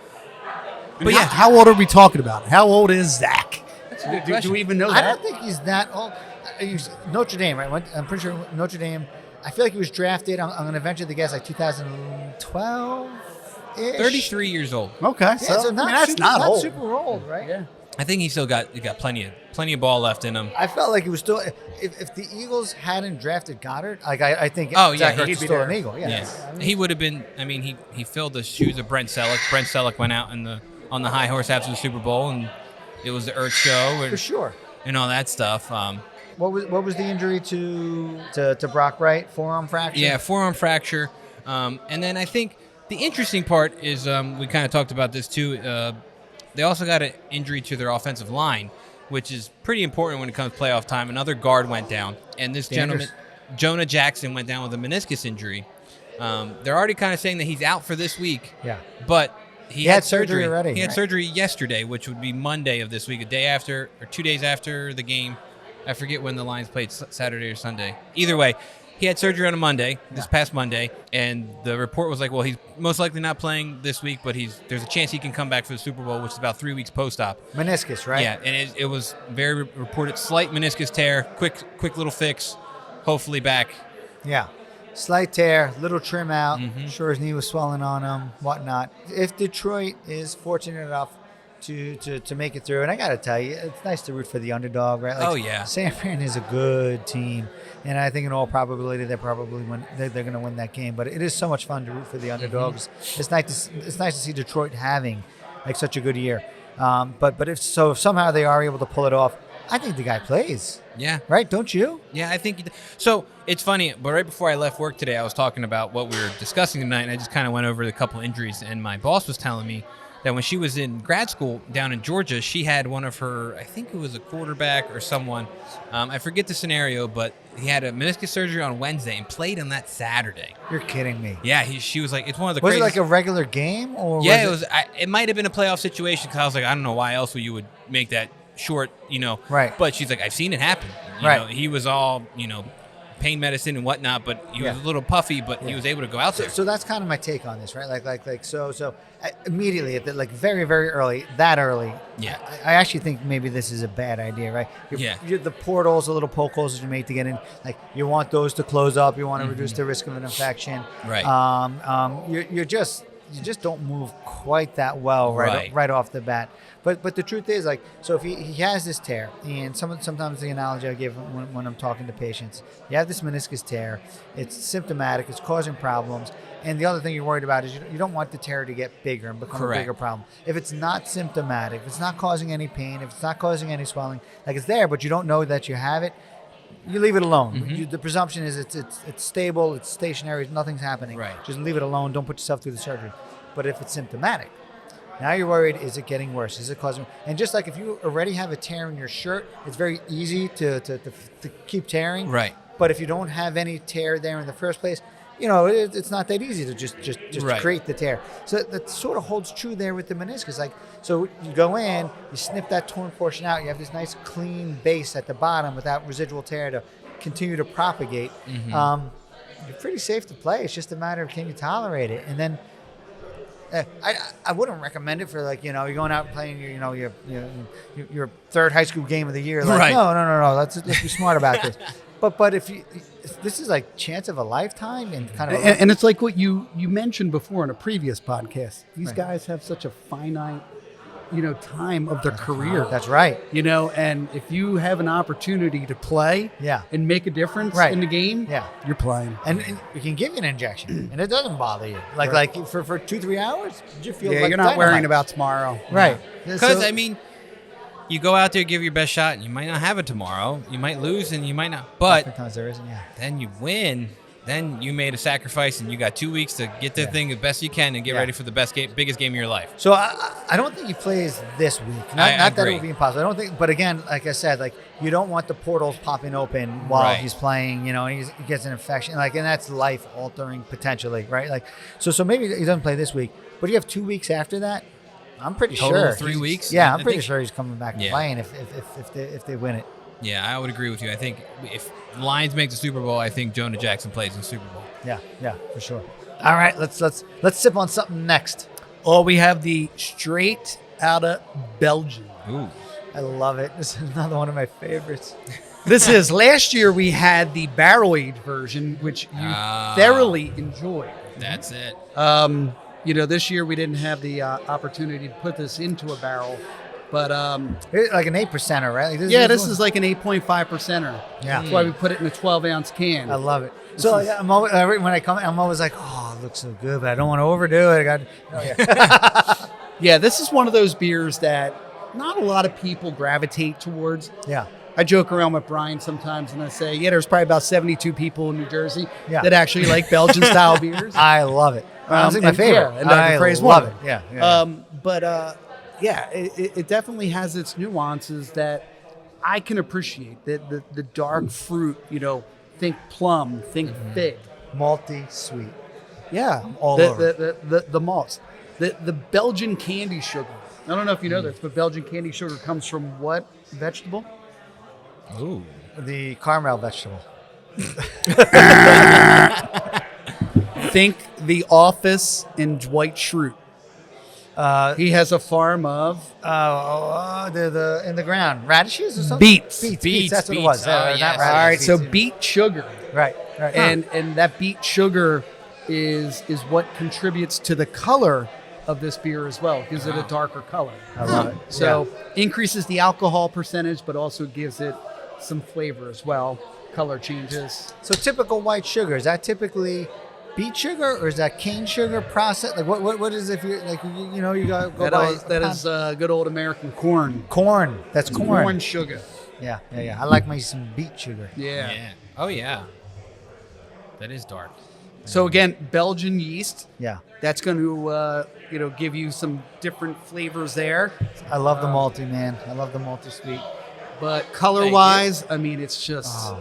yeah, how old are we talking about? How old is Zach? That's a good question. Do we even know I that? don't think he's that old. He's Notre Dame, right? I'm pretty sure Notre Dame. I feel like he was drafted. I'm going to venture to guess like 2012-ish. 33 years old. Okay, so that's not old. Super old, right? Yeah. I think he still got plenty of ball left in him. I felt like he was still. If the Eagles hadn't drafted Goddard, like I think Zach Ertz is still an Eagle. Yeah. He would have been. I mean, he filled the shoes of Brent Selleck. Brent Selleck went out on the high horse after the Super Bowl, and it was the Ertz show for sure, and all that stuff. What was the injury to Brock Wright? Forearm fracture? Yeah, forearm fracture. And then I think the interesting part is we kind of talked about this too. They also got an injury to their offensive line, which is pretty important when it comes to playoff time. Another guard went down, and this gentleman, Jonah Jackson, went down with a meniscus injury. They're already kind of saying that he's out for this week. Yeah. But he had surgery already. He had surgery yesterday, which would be Monday of this week, a day after or 2 days after the game. I forget when the Lions played, Saturday or Sunday. Either way, he had surgery on a Monday, this past Monday, and the report was like, well, he's most likely not playing this week, but there's a chance he can come back for the Super Bowl, which is about 3 weeks post-op. Meniscus, right? Yeah, and it was very reported slight meniscus tear, quick little fix, hopefully back. Yeah. Slight tear, little trim out. Sure his knee was swelling on him, whatnot. If Detroit is fortunate enough to make it through, and I got to tell you, it's nice to root for the underdog, right? Like, San Fran is a good team, and I think in all probability they're going to win that game. But it is so much fun to root for the underdogs. It's nice to see Detroit having like such a good year. But if somehow they are able to pull it off, I think the guy plays. Yeah. Right? Don't you? Yeah, I think so. It's funny, but right before I left work today, I was talking about what we were discussing tonight, and I just kind of went over the couple injuries, and my boss was telling me that when she was in grad school down in Georgia, she had one of her, I think it was a quarterback or someone, I forget the scenario, but he had a meniscus surgery on Wednesday and played on that Saturday. You're kidding me. Yeah, she was like, it's one of the Was craziest. it like a regular game? Or Yeah, it might have been a playoff situation, because I was like, I don't know why else you would make that short, Right. But she's like, I've seen it happen. You know, he was all, pain medicine and whatnot, but he was a little puffy, but he was able to go out there. So that's kind of my take on this, right? So immediately, like very, very early, that early. Yeah. I actually think maybe this is a bad idea, right? The portals, the little poke holes that you make to get in, like you want those to close up. You want to reduce the risk of an infection. Right. You just don't move quite that well right off the bat. But the truth is, like, so if he has this tear, and sometimes the analogy I give when I'm talking to patients, you have this meniscus tear, it's symptomatic, it's causing problems, and the other thing you're worried about is you don't want the tear to get bigger and become a bigger problem. If it's not symptomatic, if it's not causing any pain, if it's not causing any swelling, like it's there, but you don't know that you have it, you leave it alone. The presumption is it's stable, it's stationary, nothing's happening. Right. Just leave it alone. Don't put yourself through the surgery. But if it's symptomatic, now you're worried, is it getting worse? Is it causing... And just like if you already have a tear in your shirt, it's very easy to keep tearing. Right. But if you don't have any tear there in the first place, it's not that easy to just create the tear. So that sort of holds true there with the meniscus. Like, so you go in, you snip that torn portion out, you have this nice clean base at the bottom without residual tear to continue to propagate. You're pretty safe to play. It's just a matter of can you tolerate it. And then I wouldn't recommend it for like you're going out and playing your third high school game of the year. Like, Right. No. Let's be smart about this. But if this is like chance of a lifetime and kind of And it's like what you mentioned before in a previous podcast. These Right. guys have such a finite, time of their career. that's right. And if you have an opportunity to play Yeah. and make a difference Right. in the game, Yeah. you're playing. And we can give you an injection, and it doesn't bother you. Like for 2-3 hours, you feel Yeah, like you're not worrying dynamite. about tomorrow. Right. Because, So- I mean, you go out there, give your best shot, and you might not have it tomorrow. You might lose, and you might not. But Sometimes there isn't. Yeah. then you win. Then you made a sacrifice, and you got 2 weeks to get the thing the best you can and get Yeah. ready for the biggest game of your life. So I don't think he plays this week. Not I that it agree. would be impossible. I don't think. But again, like I said, like you don't want the portals popping open while Right. he's playing. And he gets an infection. And that's life altering potentially, right? Like so maybe he doesn't play this week, but you have 2 weeks after that. I'm pretty Total sure of 3 weeks? Yeah, I I'm pretty think- sure he's coming back and Yeah. playing if they win it. Yeah, I would agree with you. I think if the Lions make the Super Bowl, I think Jonah Jackson plays in the Super Bowl. Yeah, for sure. All right, let's sip on something next. Oh, we have the straight out of Belgium. Ooh. I love it. This is another one of my favorites. This is last year we had the barrel aged version, which you thoroughly enjoyed. That's it. This year we didn't have the opportunity to put this into a barrel, but It's like an 8%er, right? Like, this is like an 8.5 percenter. Yeah. That's why we put it in a 12-ounce can. I love it. So I'm always, when I come, I'm always like, oh, it looks so good, but I don't want to overdo it. Yeah, this is one of those beers that not a lot of people gravitate towards. Yeah. I joke around with Brian sometimes and I say, there's probably about 72 people in New Jersey Yeah. that actually like Belgian style beers. I love it. Honestly, my and- favorite. yeah, and Dr. I Frey's love one. it. Yeah. It definitely has its nuances that I can appreciate. The dark fruit, think plum, think fig. Malty, sweet. Yeah, all the, over. the malts, the Belgian candy sugar. I don't know if you know this, but Belgian candy sugar comes from what vegetable? Ooh. The caramel vegetable. Think The Office and Dwight Schrute. He has a farm of The in the ground radishes or something. Beets. Beets. That's what it was. Oh, Not yes. radishes, all right, so beets. beet sugar. Right. And that beet sugar is what contributes to the color of this beer as well. Gives it a darker color. I love it. So increases the alcohol percentage, but also gives it some flavor as well. Color changes. So typical white sugar, is that typically beet sugar or is that cane sugar process? Like what is if you like you go by That is good old American corn. corn. That's corn. Corn sugar. Yeah. I like me some beet sugar. Yeah. Yeah. Oh, yeah. That is dark. So again, Belgian yeast. Yeah. That's going to give you some different flavors there. I love the malty, man. I love the malty sweet. But color-wise, I mean, it's just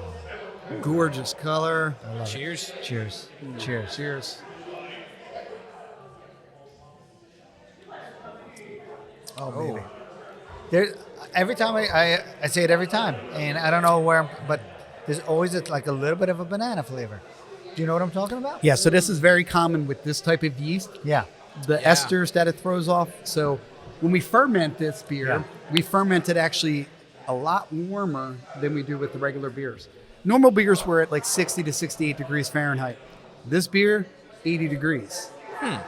gorgeous color. I love Cheers. it. Cheers. Cheers. Cheers. Oh, baby. Every time I say it every time, and I don't know where, but there's always like a little bit of a banana flavor. Do you know what I'm talking about? Yeah, so this is very common with this type of yeast. Yeah. The esters that it throws off. So when we ferment this beer, we ferment it actually a lot warmer than we do with the regular beers. Normal beers were at like 60 to 68 degrees Fahrenheit. This beer, 80 degrees.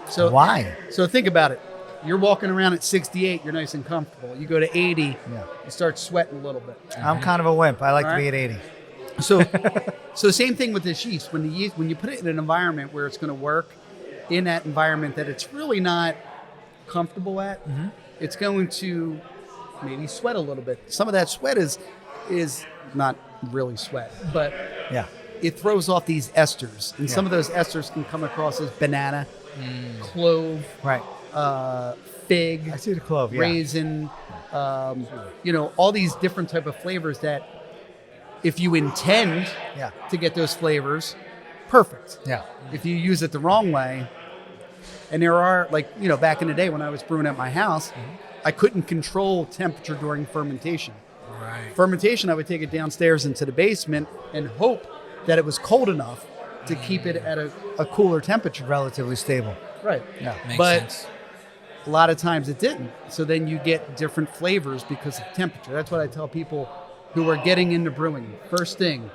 So Why? So think about it. You're walking around at 68, you're nice and comfortable. You go to 80, you start sweating a little bit. I'm kind of a wimp. I like All to be right. at 80. So when same thing with this yeast. When you put it in an environment where it's going to work in that environment that it's really not comfortable at, it's going to maybe sweat a little bit. Some of that sweat is not really sweat, but Yeah. it throws off these esters, and some of those esters can come across as banana, clove, Right. fig, I see the clove. Yeah. raisin, all these different type of flavors that if you intend Yeah. to get those flavors, perfect. Yeah. If you use it the wrong way, and there are back in the day when I was brewing at my house, I couldn't control temperature during fermentation. Right. Fermentation, I would take it downstairs into the basement and hope that it was cold enough to keep it at a cooler temperature. Relatively stable. Right. No. Makes But sense. a lot of times it didn't. So then you get different flavors because of temperature. That's what I tell people who are getting into brewing. First thing,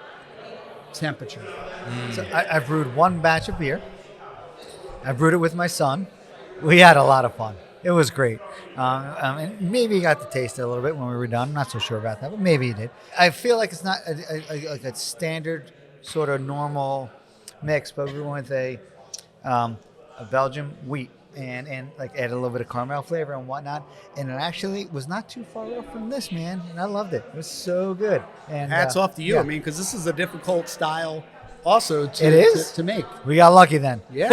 temperature. So I've brewed one batch of beer. I brewed it with my son. We had a lot of fun. It was great. And maybe he got to taste it a little bit when we were done. I'm not so sure about that, but maybe he did. I feel like it's not like a standard sort of normal mix, but we went with a Belgian wheat and like add a little bit of caramel flavor and whatnot. And it actually was not too far off from this, man. And I loved it. It was so good. And Hats off to you. yeah. I mean, because this is a difficult style also It is? to make. We got lucky then. Yeah.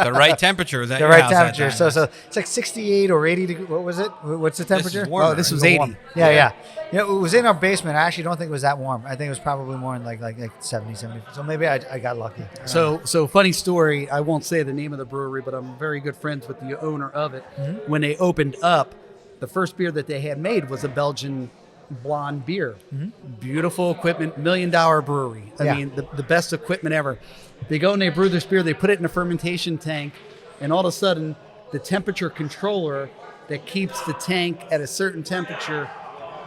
The right temperature was at The your right house that temperature. time. So it's like 68 or 80 degrees. What was it? What's the temperature? warmer. Oh, this was It 80. warm. Yeah. You know, it was in our basement. I actually don't think it was that warm. I think it was probably more in like 70. So maybe I got lucky. So funny story. I won't say the name of the brewery, but I'm very good friends with the owner of it. Mm-hmm. When they opened up, the first beer that they had made was a Belgian blonde beer. Beautiful equipment, $1 million brewery. I Yeah. mean, the best equipment ever. They go and they brew this beer. They put it in a fermentation tank, and all of a sudden, the temperature controller that keeps the tank at a certain temperature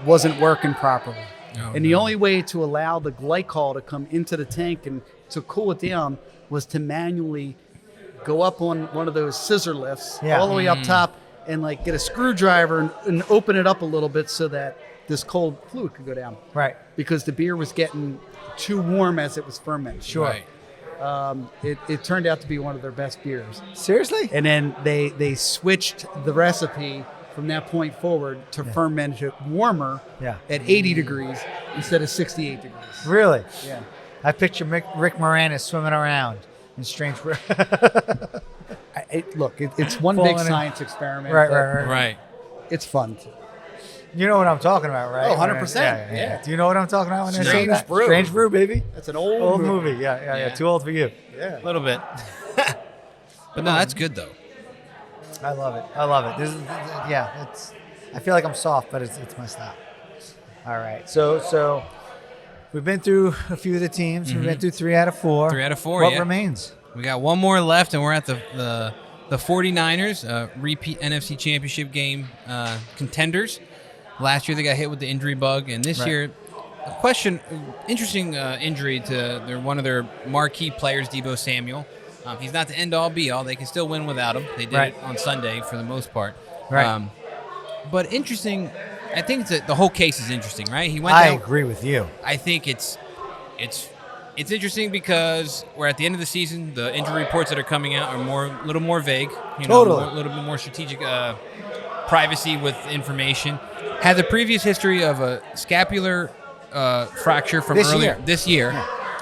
wasn't working properly. Oh, And the only way to allow the glycol to come into the tank and to cool it down was to manually go up on one of those scissor lifts Yeah. all the way up top and like get a screwdriver and open it up a little bit so that this cold fluid could go down. Right. Because the beer was getting too warm as it was fermenting. Sure. Right. It turned out to be one of their best beers. Seriously? And then they switched the recipe from that point forward to ferment it warmer Yeah. at 80 degrees instead of 68 degrees. Really? Yeah. I picture Rick Moranis swimming around in strange. It's one Falling big in. science experiment. Right, but right, right. Right. It's fun. You know what I'm talking about, right? Oh, 100%. Yeah. Do you know what I'm talking about when I say Strange that? Brew. Strange Brew, baby. That's an old movie. Yeah. Yeah. Too old for you. Yeah. A little bit. But no, that's good though. I love it. This is, it's. I feel like I'm soft, but it's my style. All right. So we've been through a few of the teams. We've been through 3 out of 4. 3 out of 4, What yeah. remains? We got one more left, and we're at the 49ers, repeat NFC Championship game contenders. Last year they got hit with the injury bug, and this Right. year, interesting injury to one of their marquee players, Deebo Samuel. He's not the end-all, be-all. They can still win without him. They did Right. it on Sunday for the most part. Right. But interesting, I think the whole case is interesting, right? He went I down. agree with you. I think it's interesting because we're at the end of the season. The injury reports that are coming out are a little more vague. Totally. A little bit more strategic privacy with information. Has a previous history of a scapular fracture from This earlier year. this year.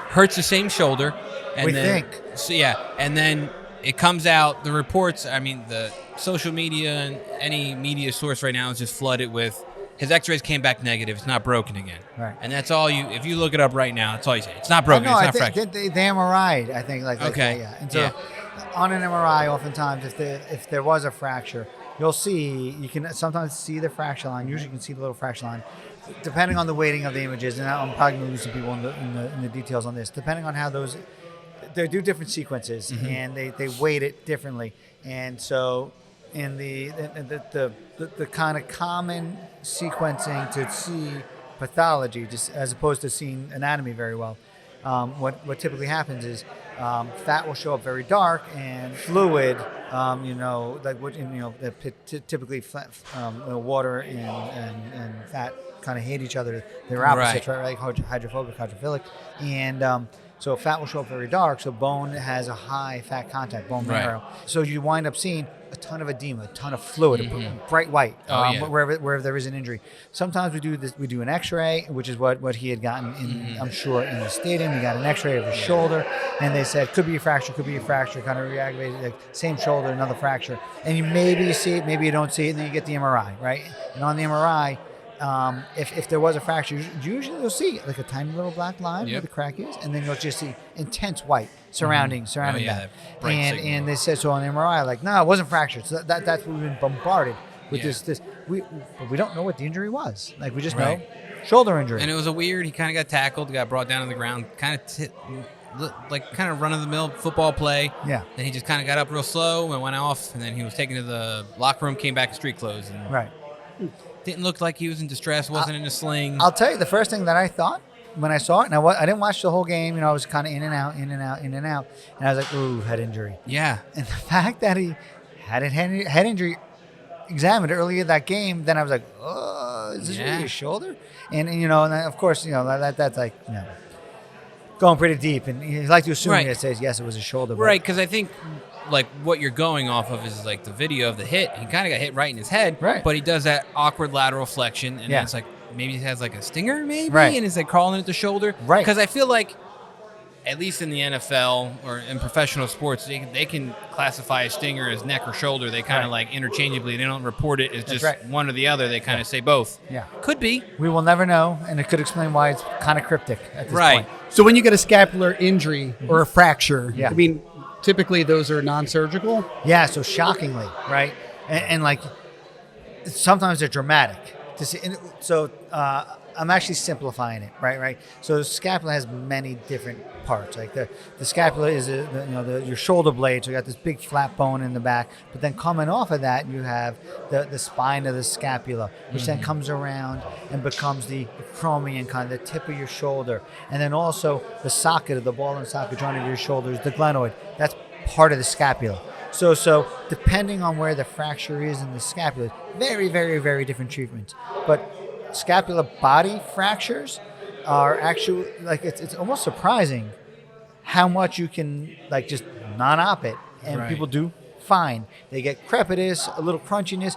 Hurts the same shoulder. And We then, think. So, yeah, and then it comes out, the reports, I mean, the social media and any media source right now is just flooded with his x-rays came back negative. It's not broken again. Right. And that's all if you look it up right now, that's all you say. It's not broken. No, It's I not think fractured. they MRI'd, I think. Okay. Yeah. And so Yeah. on an MRI, oftentimes, if there was a fracture, you can sometimes see the fracture line. Usually you can see the little fracture line. Depending on the weighting of the images, and I'm probably going to lose some people in the details on this, depending on how those, they do different sequences, and they weight it differently. And so in the kind of common sequencing to see pathology, just as opposed to seeing anatomy very well, what typically happens is fat will show up very dark and fluid, typically water and fat kind of hate each other. They're opposites, right? Like hydrophobic, hydrophilic, and so fat will show up very dark. So bone has a high fat content, bone marrow. So you wind up seeing a ton of edema, a ton of fluid, bright white, wherever there is an injury. Sometimes we do this. We do an X-ray, which is what he had gotten in. I'm sure in the stadium, he got an X-ray of his shoulder, and they said could be a fracture, kind of reactivated, like same shoulder, another fracture, and you see it, maybe you don't see it, and then you get the MRI, right? And on the MRI. If there was a fracture, usually you'll see like a tiny little black line where the crack is, and then you'll just see intense white surrounding that. bright signal. And they said so on the MRI, like, no, it wasn't fractured. So that's what we've been bombarded with this. But we don't know what the injury was. Like we just know shoulder injury. And it was he kind of got tackled, got brought down to the ground, kind of like kind of run-of-the-mill football play. Yeah. Then he just kind of got up real slow and went off, and then he was taken to the locker room, came back in street clothes. And Right. didn't look like he was in distress, wasn't in a sling. I'll tell you the first thing that I thought when I saw it, and I didn't watch the whole game. I was kind of in and out, in and out, in and out, and I was like, "Ooh, head injury." Yeah. And the fact that he had a head injury examined earlier that game, then I was like, "Oh, is this really his shoulder?" And and of course, that's like going pretty deep, and you like to assume it says yes, it was his shoulder, Right, because I think like what you're going off of is like the video of the hit. He kind of got hit right in his head, right? But he does that awkward lateral flexion, and then it's like maybe he has like a stinger, maybe, right? And it's like crawling at the shoulder, right? Because I feel like, at least in the NFL or in professional sports, they can classify a stinger as neck or shoulder. They kind of like interchangeably. They don't report it as just one or the other. They kind of say both. Yeah, could be. We will never know, and it could explain why it's kind of cryptic at this point. So when you get a scapular injury or a fracture, I mean, typically those are non-surgical. Yeah, so shockingly, right? And like sometimes they're dramatic. So I'm actually simplifying it, right? So the scapula has many different parts. Like the scapula is your shoulder blade. So you got this big flat bone in the back, but then coming off of that, you have the spine of the scapula, which then comes around and becomes the acromion, kind of the tip of your shoulder, and then also the socket of the ball and socket joint of your shoulder is the glenoid. That's part of the scapula. So depending on where the fracture is in the scapula, very, very, very different treatments. But scapular body fractures are actually like it's almost surprising how much you can like just non-op it, and people do fine. They get crepitus, a little crunchiness,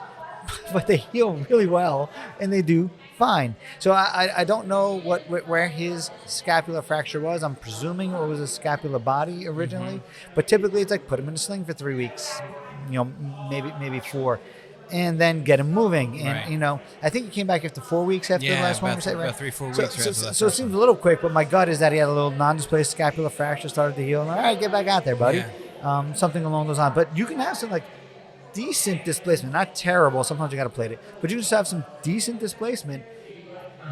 but they heal really well, and they do fine. So I don't know where his scapular fracture was. I'm presuming it was a scapular body originally, but typically it's like put him in a sling for 3 weeks, maybe 4. And then get him moving. And, I think he came back after 4 weeks after the last one. About 3-4 weeks. So it seems a little quick, but my gut is that he had a little non-displaced scapular fracture, started to heal. And all right, get back out there, buddy. Yeah. Something along those lines. But you can have some, like, decent displacement. Not terrible. Sometimes you got to plate it. But you just have some decent displacement,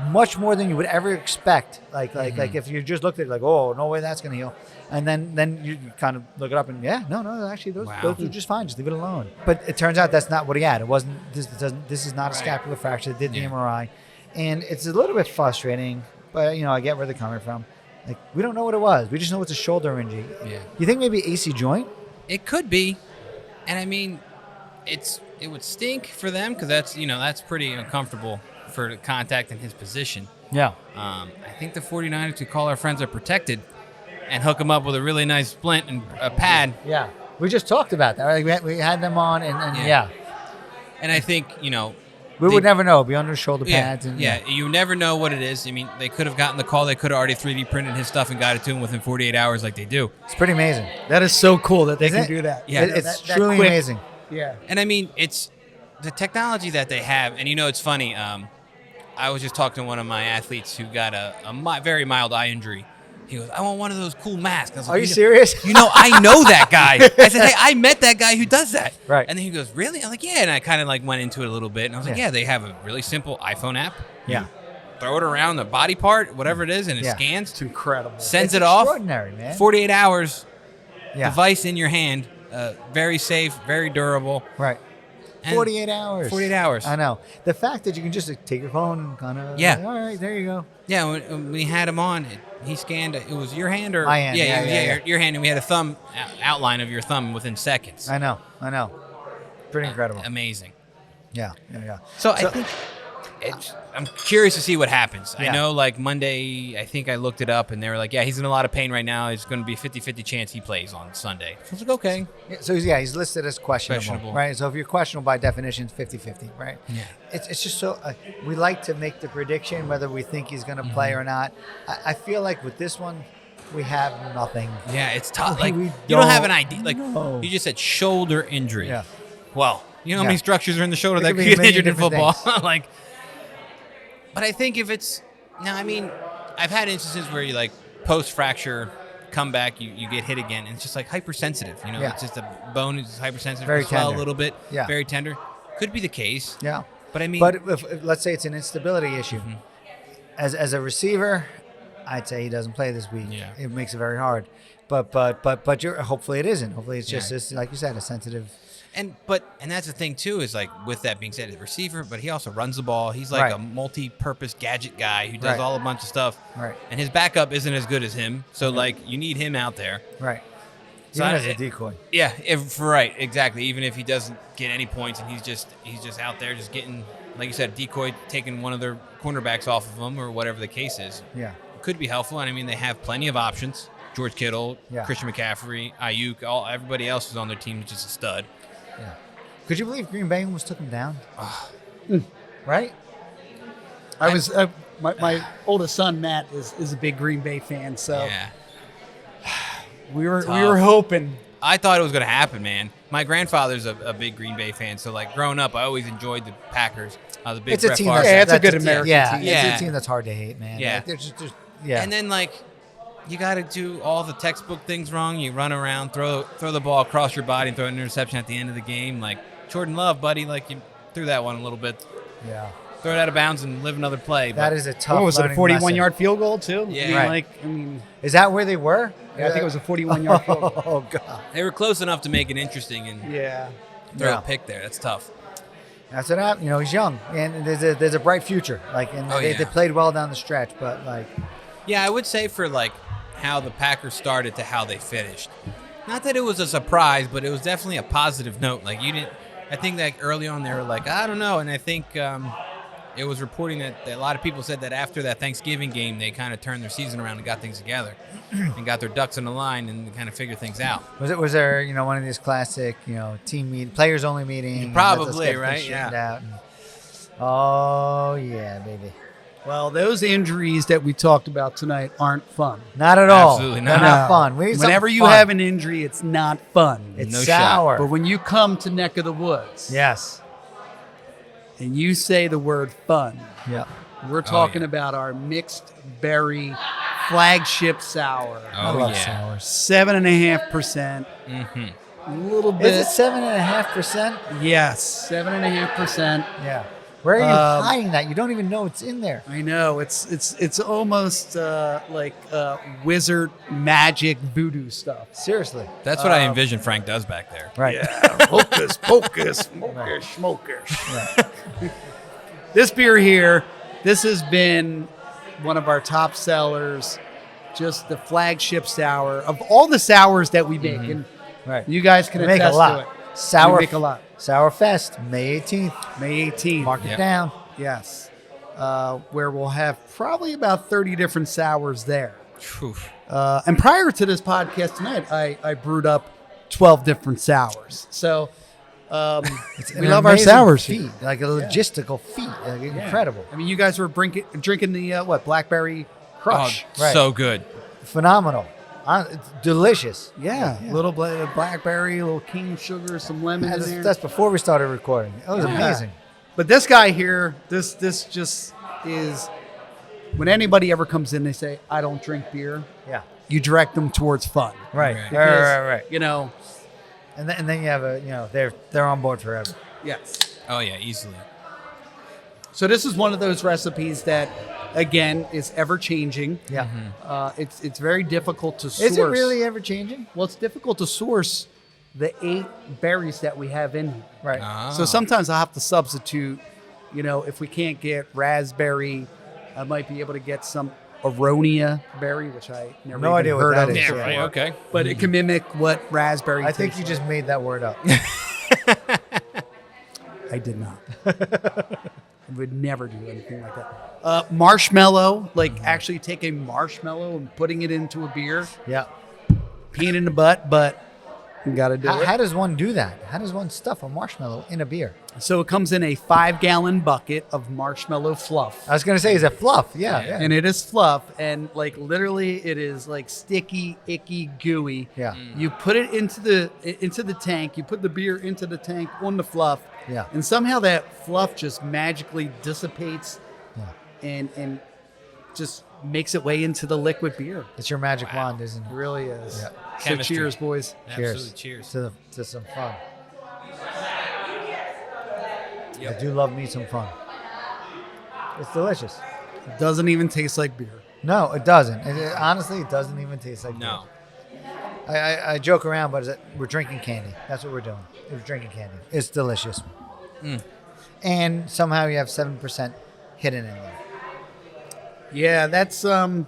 much more than you would ever expect. Like if you just looked at it like, oh, no way that's going to heal. And then you kind of look it up and no, actually those are just fine. Just leave it alone. But it turns out that's not what he had. It wasn't. This is not a scapular fracture. They did the MRI, and it's a little bit frustrating. But I get where they're coming from. Like we don't know what it was. We just know it's a shoulder injury. Yeah. You think maybe AC joint? It could be, and I mean, it would stink for them because that's pretty uncomfortable for contact in his position. Yeah. I think the 49ers who call our friends are protected and hook them up with a really nice splint and a pad. Yeah. We just talked about that. Right? We had them on, and And I think, we would never know. Be under shoulder pads. You never know what it is. I mean, they could have gotten the call. They could have already 3D printed his stuff and got it to him within 48 hours like they do. It's pretty amazing. That is so cool that they can do that. Yeah. It's truly amazing. Yeah. And I mean, it's the technology that they have. And it's funny. I was just talking to one of my athletes who got a very mild eye injury. He goes, I want one of those cool masks. I was like, are you serious? I know that guy. I said, hey, I met that guy who does that. Right. And then he goes, really? I'm like, yeah. And I kind of like went into it a little bit. And I was like, they have a really simple iPhone app. Yeah. Throw it around the body part, whatever it is, and it scans. It's incredible. Sends it's it off. Extraordinary, man. 48 hours. Yeah. Device in your hand. Very safe, very durable. Right. And 48 hours. 48 hours. I know. The fact that you can just take your phone and kind of, all right, there you go. Yeah, when we had him on, he scanned, it was your hand or? My hand, your hand, and we had a thumb outline of your thumb within seconds. I know. Pretty incredible. Amazing. Yeah. So I think I'm curious to see what happens. Yeah. I know, like, Monday, I think I looked it up, and they were like, he's in a lot of pain right now. It's going to be a 50-50 chance he plays on Sunday. So I was like, okay. Yeah, so, he's listed as questionable, right? So if you're questionable by definition, it's 50-50, right? Yeah. It's just so we like to make the prediction whether we think he's going to play or not. I feel like with this one, we have nothing. Yeah, it's tough. Like, We you don't have an don't idea. Like, know. you just said shoulder injury. Yeah. Well, you know how many structures are in the shoulder There that could could be get many injured in different football? Like, but I think if it's now, I mean, I've had instances where you like post fracture, come back, you get hit again, and it's just like hypersensitive. It's just the bone is hypersensitive, Very swell tender. a little bit, Yeah. very tender. Could be the case. Yeah. But I mean, if let's say it's an instability issue. As a receiver, I'd say he doesn't play this week. Yeah. It makes it very hard. But hopefully it isn't. Hopefully it's just this, like you said, a sensitive. And that's the thing too is like with that being said, he's a receiver, but he also runs the ball. He's like Right. a multi-purpose gadget guy who does Right. all a bunch of stuff. Right. And his backup isn't as good as him, so like you need him out there. Right. So Even I- as a decoy. Yeah, right, exactly. Even if he doesn't get any points and he's just out there just getting, like you said, decoy, taking one of their cornerbacks off of him or whatever the case is. Yeah. Could be helpful. And I mean, they have plenty of options. George Kittle, Yeah. Christian McCaffrey, Ayuk, everybody else who's on their team is just a stud. Yeah. Could you believe Green Bay almost took him down? Right? I was my oldest son Matt is a big Green Bay fan, so Yeah. we were Tough. hoping. I thought it was going to happen, man. My grandfather's a big Green Bay fan, so like growing up, I always enjoyed the Packers. I was a big It's a Brett team. Favre That's, fan. Yeah, it's a that's good American yeah, team. Yeah. It's a team that's hard to hate, man. Yeah. Like, there's yeah. And then like you got to do all the textbook things wrong. You run around, throw the ball across your body, and throw an interception at the end of the game. Like Jordan Love, buddy, like you threw that one a little bit. yeah. Throw it out of bounds and live another play. That but is a tough. What was it, a learning 41-yard field goal too? Yeah. I mean, Right. I mean, Is that where they were? I think it was a 41-yard field goal. Oh God. they were close enough to make it interesting and Yeah. throw Yeah. a pick there. That's tough. That's what happened. You know, he's young, and there's a bright future. Like, and Oh, they yeah. played well down the stretch, but like, Yeah, I would say for like how the Packers started to how they finished. Not that it was a surprise, but it was definitely a positive note. Like you didn't. I think like early on they were like, I don't know, and I think it was reporting that a lot of people said that after that Thanksgiving game they kind of turned their season around and got things together and got their ducks in a line and kind of figured things out. was there one of these classic team players only meeting? Probably, let's get things right? straightened Yeah. out and- oh yeah, baby. Well, those injuries that we talked about tonight aren't fun. Not at all. Absolutely They're not. not fun. We need Whenever something you fun. have an injury, it's not fun. it's No sour. But when you come to Neck of the Woods Yes. and you say the word fun, Yeah. we're talking yeah. about our mixed berry flagship sour. I Oh love yeah. sours. 7.5%. Mm-hmm. A little Is bit. it 7.5%? Yes, 7.5%. Yeah. Where are you Um, hiding that? You don't even know it's in there. I know it's almost like wizard magic voodoo stuff. Seriously. That's what I envision Frank does back there. Right. Hocus pocus, smokers, smokers. This beer here, this has been one of our top sellers, just the flagship sour of all the sours that we make, and Right. you guys can We make a attest lot. to it. Sour. We make a lot. Sour Fest, May 18th. May 18th. Mark it Yep. down. Yes. Where we'll have probably about 30 different sours there. Phew. And prior to this podcast tonight, I brewed up 12 different sours. So we An love our amazing sours. feat, here. like a logistical feat, like incredible, I mean, you guys were drinking the Blackberry Crush. Oh, Right. so good. phenomenal, it's delicious. Yeah, little blackberry, a little cane sugar, some lemon in there. That's before we started recording. It was Yeah. amazing. But this guy here, this just is. When anybody ever comes in, they say, "I don't drink beer." Yeah, You direct them towards fun, right, Right. right. You know, And then you have they're on board forever. yes. Oh yeah, easily. So this is one of those recipes that, again, is ever changing. Yeah, It's very difficult to source. is it really ever changing? Well, it's difficult to source the 8 berries that we have in here. Right. Ah. So sometimes I'll have to substitute. If we can't get raspberry, I might be able to get some aronia berry, which I never No even idea what heard that of is. Yeah, before. right. Okay. But it can mimic what raspberry. I think tastes you just like. made that word up. I did not. I would never do anything like that. Marshmallow, like actually taking marshmallow and putting it into a beer, Yeah. peeing in the butt, but you got to do it. How does one do that? How does one stuff a marshmallow in a beer? So it comes in a 5-gallon bucket of marshmallow fluff. I was gonna say, is it fluff? Yeah. And it is fluff, and like literally it is like sticky, icky, gooey. Yeah. You put it into the tank, you put the beer into the tank on the fluff. Yeah. And somehow that fluff just magically dissipates Yeah. and just makes it way into the liquid beer. It's your magic wand, isn't It it? really is. Yeah. So Chemistry. cheers, boys. Absolutely. Cheers. To some fun. I do love me some fun. It's delicious. It doesn't even taste like beer. No, it doesn't. Honestly, it doesn't even taste like No. beer. I joke around, but we're drinking candy. That's what we're doing. We're drinking candy. It's delicious. And somehow you have 7% hidden in there. Yeah, that's I'd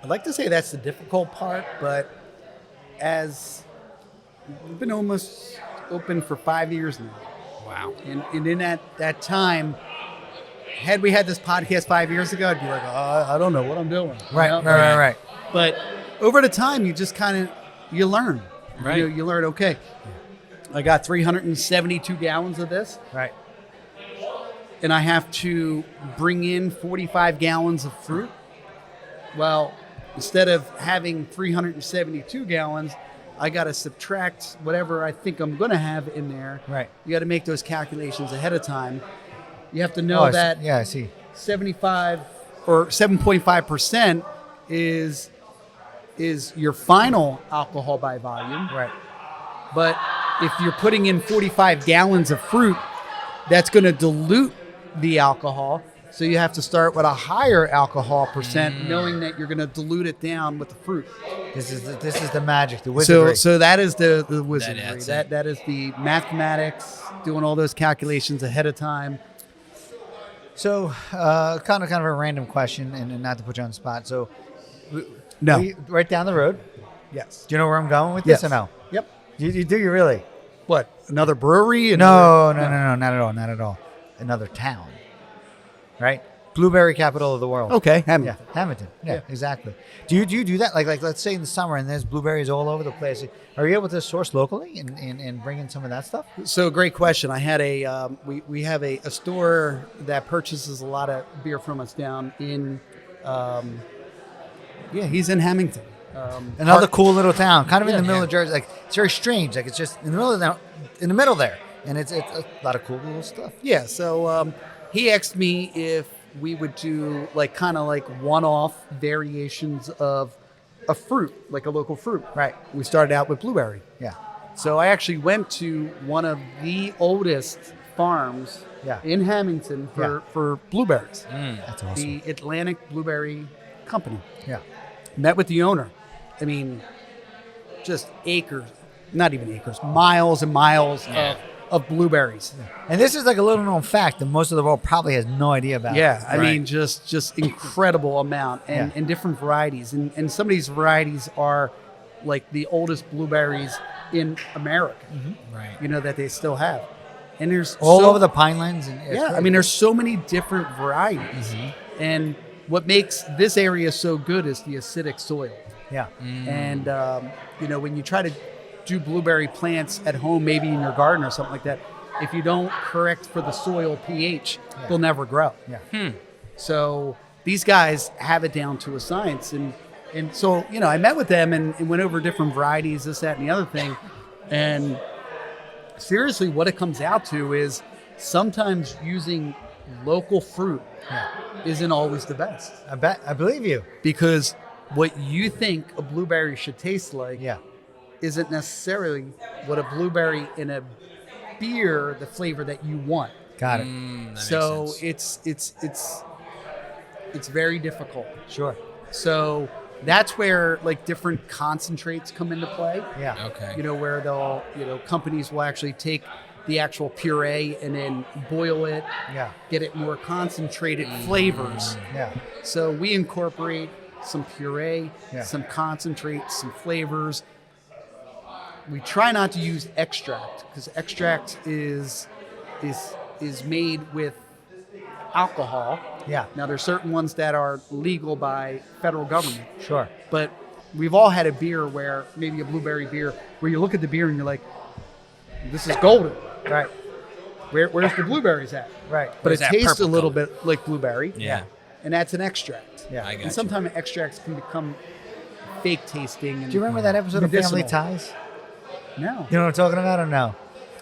like to say that's the difficult part, but as we've been almost open for 5 years now. Wow. And in that time, had we had this podcast 5 years ago, I'd be like, I don't know what I'm doing. Right, You know? right. But over the time, you just kind of, you learn. Right. You learn, okay, I got 372 gallons of this, Right. and I have to bring in 45 gallons of fruit. Well, instead of having 372 gallons, I got to subtract whatever I think I'm going to have in there. Right. You got to make those calculations ahead of time. You have to know that Yeah, I see. 75 or 7.5% is your final alcohol by volume. Right. But if you're putting in 45 gallons of fruit, that's going to dilute the alcohol. So you have to start with a higher alcohol percent, knowing that you're going to dilute it down with the fruit. This is the magic, the wizardry. So that is the wizardry. That's That is the mathematics, doing all those calculations ahead of time. So, kind of a random question, and not to put you on the spot. So, No. right down the road. Yes. Do you know where I'm going with this or no? Yep. You do you really? What? Another brewery? No, not at all. Another town, right? Blueberry capital of the world. Okay. Yeah, Hamilton. Yeah, exactly. Do you do that? Like let's say in the summer and there's blueberries all over the place. Are you able to source locally and bring in some of that stuff? So great question. I had we have a store that purchases a lot of beer from us down in, he's in Hamilton. Another cool little town, kind of in Yeah, the middle yeah. of Jersey. Like it's very strange. Like it's just in the middle there, and it's a lot of cool little stuff. Yeah. So he asked me if we would do like kind of like one-off variations of a fruit, like a local fruit. Right. We started out with blueberry. Yeah. So I actually went to one of the oldest farms Yeah. in Hamilton for blueberries. That's awesome. The Atlantic Blueberry Company. Yeah. Met with the owner. I mean, just acres, not even acres, miles and miles of blueberries. And this is like a little known fact that most of the world probably has no idea about. Yeah, I Right. mean, just incredible amount and different varieties. And some of these varieties are like the oldest blueberries in America, Right. you know, that they still have. And there's all over the Pinelands. And I mean, there's so many different varieties. And what makes this area so good is the acidic soil. yeah. And, you know, when you try to do blueberry plants at home, maybe in your garden or something like that, if you don't correct for the soil pH, they'll never grow. Yeah. So these guys have it down to a science. And so, you know, I met with them and went over different varieties, this, that, and the other thing. And seriously, what it comes out to is sometimes using local fruit isn't always the best. I believe you. Because what you think a blueberry should taste like Yeah. isn't necessarily what a blueberry in a beer, the flavor that you want. Got it. That makes So sense. it's very difficult. Sure. So that's where like different concentrates come into play. Yeah. Okay. You know, where they'll, you know, companies will actually take the actual puree and then boil it, Yeah. get it more concentrated flavors. Yeah. So we incorporate some puree, Yeah. some concentrate, some flavors. We try not to use extract because extract is made with alcohol. Yeah. Now there's certain ones that are legal by federal government, Sure. but we've all had a beer where maybe a blueberry beer where you look at the beer and you're like, this is golden. Right. Where's the blueberries at? Right. But Where's it that tastes a purple little color? bit like blueberry. Yeah. And that's an extract. Yeah. I got And sometimes extracts can become fake tasting. And Do you remember that episode of Family medicinal. Ties? No. You know what I'm talking about or no?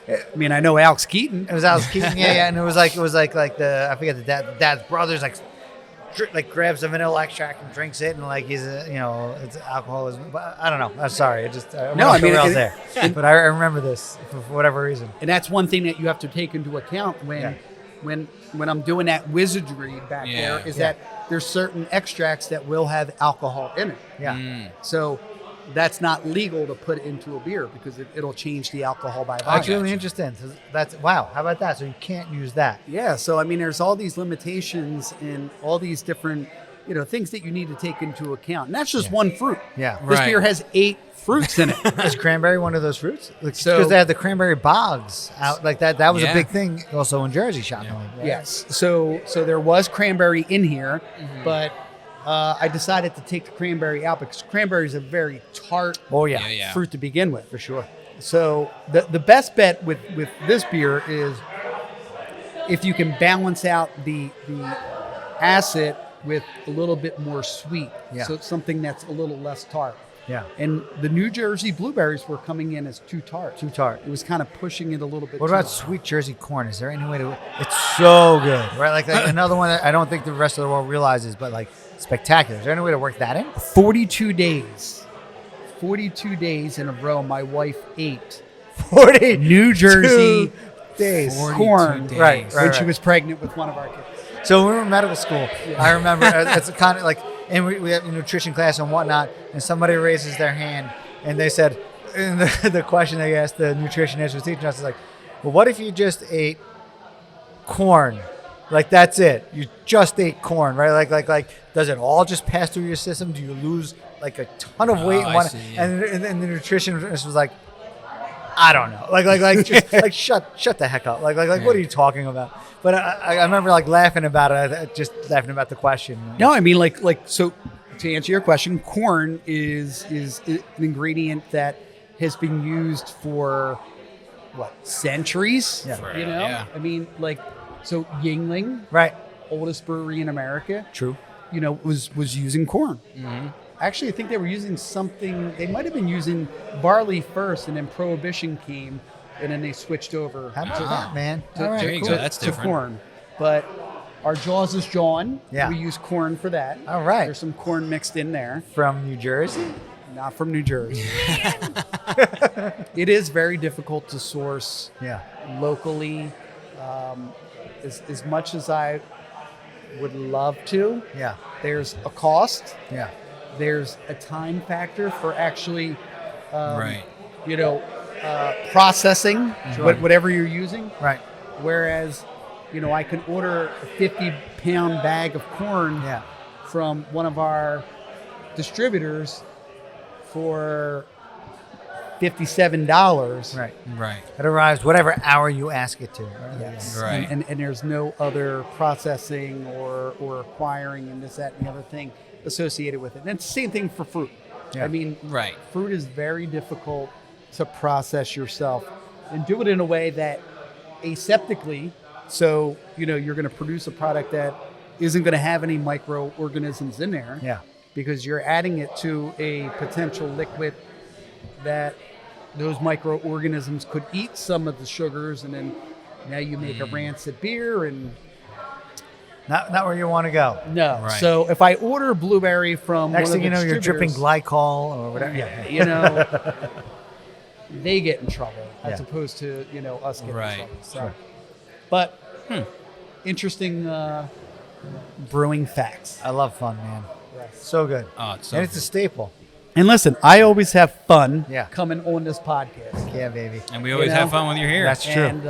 I mean, I know Alex Keaton. It was Alex Keaton, yeah, and it was like the I forget the dad's brothers like grabs the vanilla extract and drinks it, and like he's it's alcoholism. But I don't know. I'm sorry. There. But I remember this for whatever reason. And that's one thing that you have to take into account when Yeah. when I'm doing that wizardry back Yeah. there is that there's certain extracts that will have alcohol in it. Yeah. So that's not legal to put into a beer because it'll change the alcohol by That's volume. really interesting. That's wow. How about that? So you can't use that. Yeah, so I mean, there's all these limitations and all these different, things that you need to take into account. And that's just one fruit. Yeah. This Right. beer has 8 fruits in it. Is cranberry one of those fruits? Because So- they have the cranberry bogs out like that. That was a Yeah. big thing also in Jersey, shockingly. Right? Yes. So there was cranberry in here, but I decided to take the cranberry out because cranberry is a very tart Oh yeah. Yeah. fruit to begin with. For sure. So the best bet with this beer is if you can balance out the acid with a little bit more sweet. Yeah. So it's something that's a little less tart. Yeah. And the New Jersey blueberries were coming in as too tart. Too tart. It was kind of pushing it a little bit. What too about hard. sweet Jersey corn? Is there any way to? It's so good, right? Like another one that I don't think the rest of the world realizes, but like spectacular. Is there any way to work that in? 42 days. 42 days in a row, my wife ate 40 New Jersey days. 42 corn days. Right, when she was pregnant with one of our kids. So when we were in medical school, I remember it's kind of like, and we have a nutrition class and whatnot, and somebody raises their hand, and they said, and the question they asked the nutritionist was teaching us is like, well, what if you just ate corn? Like that's it. You just ate corn, right? Like, does it all just pass through your system? Do you lose like a ton of weight? I in one? see, yeah. And the nutritionist was like, I don't know. Like, just, like shut the heck up. Like, what are you talking about? But I remember like laughing about it, just laughing about the question. No, I mean so to answer your question, corn is an ingredient that has been used for centuries. Yeah. Yeah. I mean, so Yingling, Right. oldest brewery in America, True. was using corn. Mm-hmm. Actually, I think they were using something. They might have been using barley first, and then Prohibition came, and then they switched over How about that, man? All right, there you cool. go. That's to different. corn. But our Jaws is John. Yeah. We use corn for that. All right. There's some corn mixed in there. From New Jersey? Not from New Jersey. It is very difficult to source Yeah. locally. As much as I would love to, Yeah. there's a cost. Yeah. There's a time factor for actually, Right. processing Sure. whatever you're using. Right. Whereas, I can order a 50-pound bag of corn Yeah. from one of our distributors for $57. Right. Right. It arrives whatever hour you ask it to. Right? Yes. Right. And there's no other processing or acquiring and this, that, and the other thing associated with it. And it's the same thing for fruit. Yeah. I mean, Right. fruit is very difficult to process yourself and do it in a way that aseptically, so, you're going to produce a product that isn't going to have any microorganisms in there. Yeah. Because you're adding it to a potential liquid that those microorganisms could eat some of the sugars, and then now you make a rancid beer and Not where you want to go. no. Right. So if I order blueberry from Next one thing of you the know, you're dripping distributors, glycol or whatever. yeah, they get in trouble as Yeah. opposed to us getting Right. in trouble. So, but interesting brewing facts. I love fun, man. Yes. So good. Oh, it's so and it's a staple. And listen, I always have fun Yeah. coming on this podcast. Yeah, baby. And we always know, have fun when you're here. That's true. And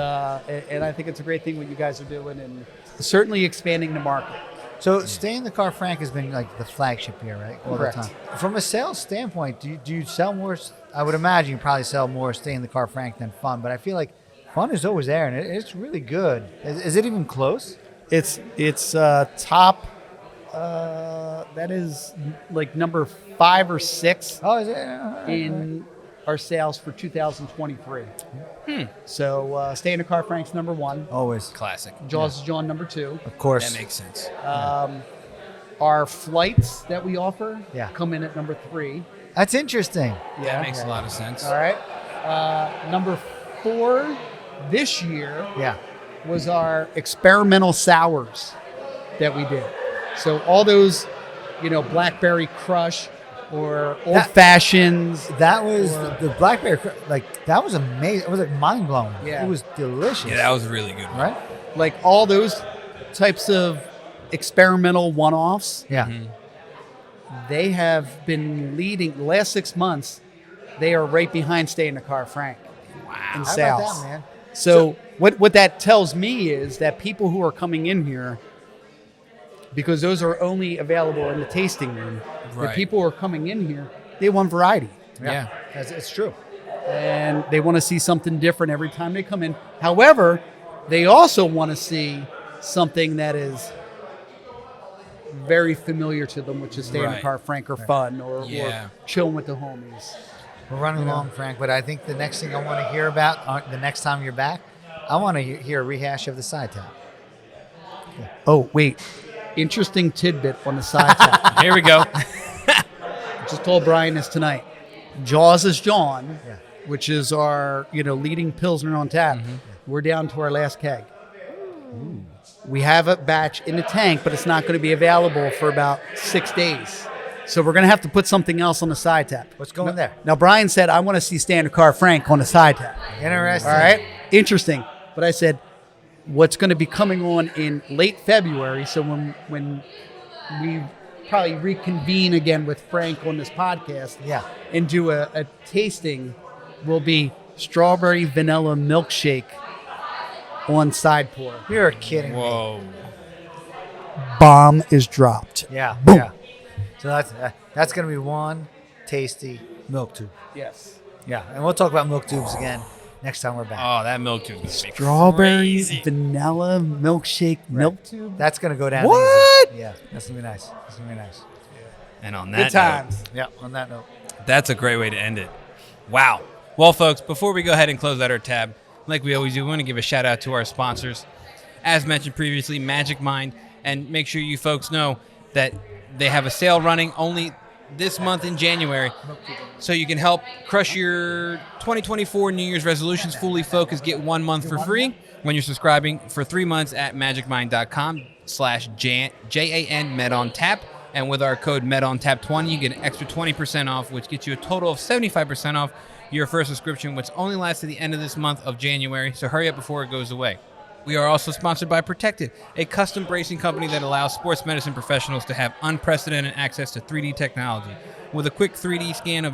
I think it's a great thing what you guys are doing, and certainly expanding the market. So Stay in the Car Frank has been like the flagship here, right? All Correct. the time. From a sales standpoint, do you sell more? I would imagine you probably sell more Stay in the Car Frank than Fun, but I feel like Fun is always there, and it's really good. Is it even close? It's top. That is like number 5 or 6 Oh, is it? in our sales for 2023. So Stay in the Car Frank's number 1. Always, Classic. Jaws is John number 2. of course. That makes sense. Our flights that we offer Yeah. come in at number 3. That's interesting. That makes a lot of sense. All right. Number 4 this year Yeah. was our experimental sours that we did. So all those, blackberry crush or old That- fashions. That was Or- the blackberry. That was amazing. It was like mind blowing. Yeah. It was delicious. Yeah, that was a really good one. right. like all those types of experimental one-offs, Yeah. they have been leading the last 6 months. They are right behind Stay in the Car Frank in How sales. about that, man? So what that tells me is that people who are coming in here, because those are only available in the tasting room, the Right. people who are coming in here, they want variety. Yeah. It's true. And they want to see something different every time they come in. However, they also want to see something that is very familiar to them, which is Stay in the Right. Car Frank or fun or Yeah. chilling with the homies. We're running long, Frank, but I think the next thing I want to hear about the next time you're back, I want to hear a rehash of the side tap. Oh, wait. Interesting tidbit on the side tap. Here we go. Just told Brian this tonight. Jaws is John, Yeah. which is our leading Pilsner on tap. We're down to our last keg. We have a batch in the tank, but it's not going to be available for about 6 days. So we're going to have to put something else on the side tap. What's going there? Now, Brian said, I want to see Standard Car Frank on the side tap. Interesting. All right? Interesting. But I said, what's going to be coming on in late February, so when we probably reconvene again with Frank on this podcast Yeah. and do a tasting, will be strawberry vanilla milkshake on side pour. You're kidding me. Whoa. Bomb is dropped. Yeah. Boom. Yeah. So that's going to be one tasty milk tube. Yes. Yeah. And we'll talk about milk tubes again next time we're back. Oh, that milk tube is Strawberry crazy. vanilla milkshake milk tube. That's going to go down What? easy. Yeah. That's going to be nice. That's going to be nice. And on Good that times. Yeah. On that note. note, that's a great way to end it. Wow. Well, folks, before we go ahead and close out our tab, like we always do, we want to give a shout out to our sponsors. As mentioned previously, Magic Mind, and make sure you folks know that they have a sale running only this month in January, so you can help crush your 2024 New Year's resolutions. Fully Focused, get 1 month for free when you're subscribing for 3 months at magicmind.com/JAN MedOnTap. And with our code MedOnTap20, you get an extra 20% off, which gets you a total of 75% off your first subscription, which only lasts to the end of this month of January. So hurry up before it goes away. We are also sponsored by Protected, a custom bracing company that allows sports medicine professionals to have unprecedented access to 3D technology. With a quick 3D scan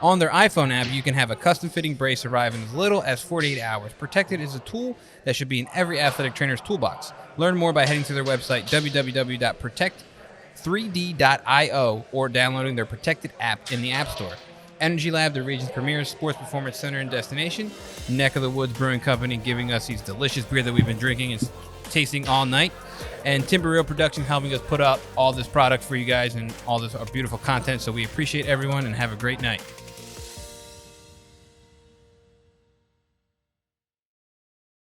on their iPhone app, you can have a custom fitting brace arrive in as little as 48 hours. Protected is a tool that should be in every athletic trainer's toolbox. Learn more by heading to their website, www.protect3d.io, or downloading their Protected app in the App Store. Energy Lab, the region's premier sports performance center and destination. Neck of the Woods Brewing Company, giving us these delicious beer that we've been drinking and tasting all night. And Timber Reel Production, helping us put out all this product for you guys and all this our beautiful content. So we appreciate everyone and have a great night.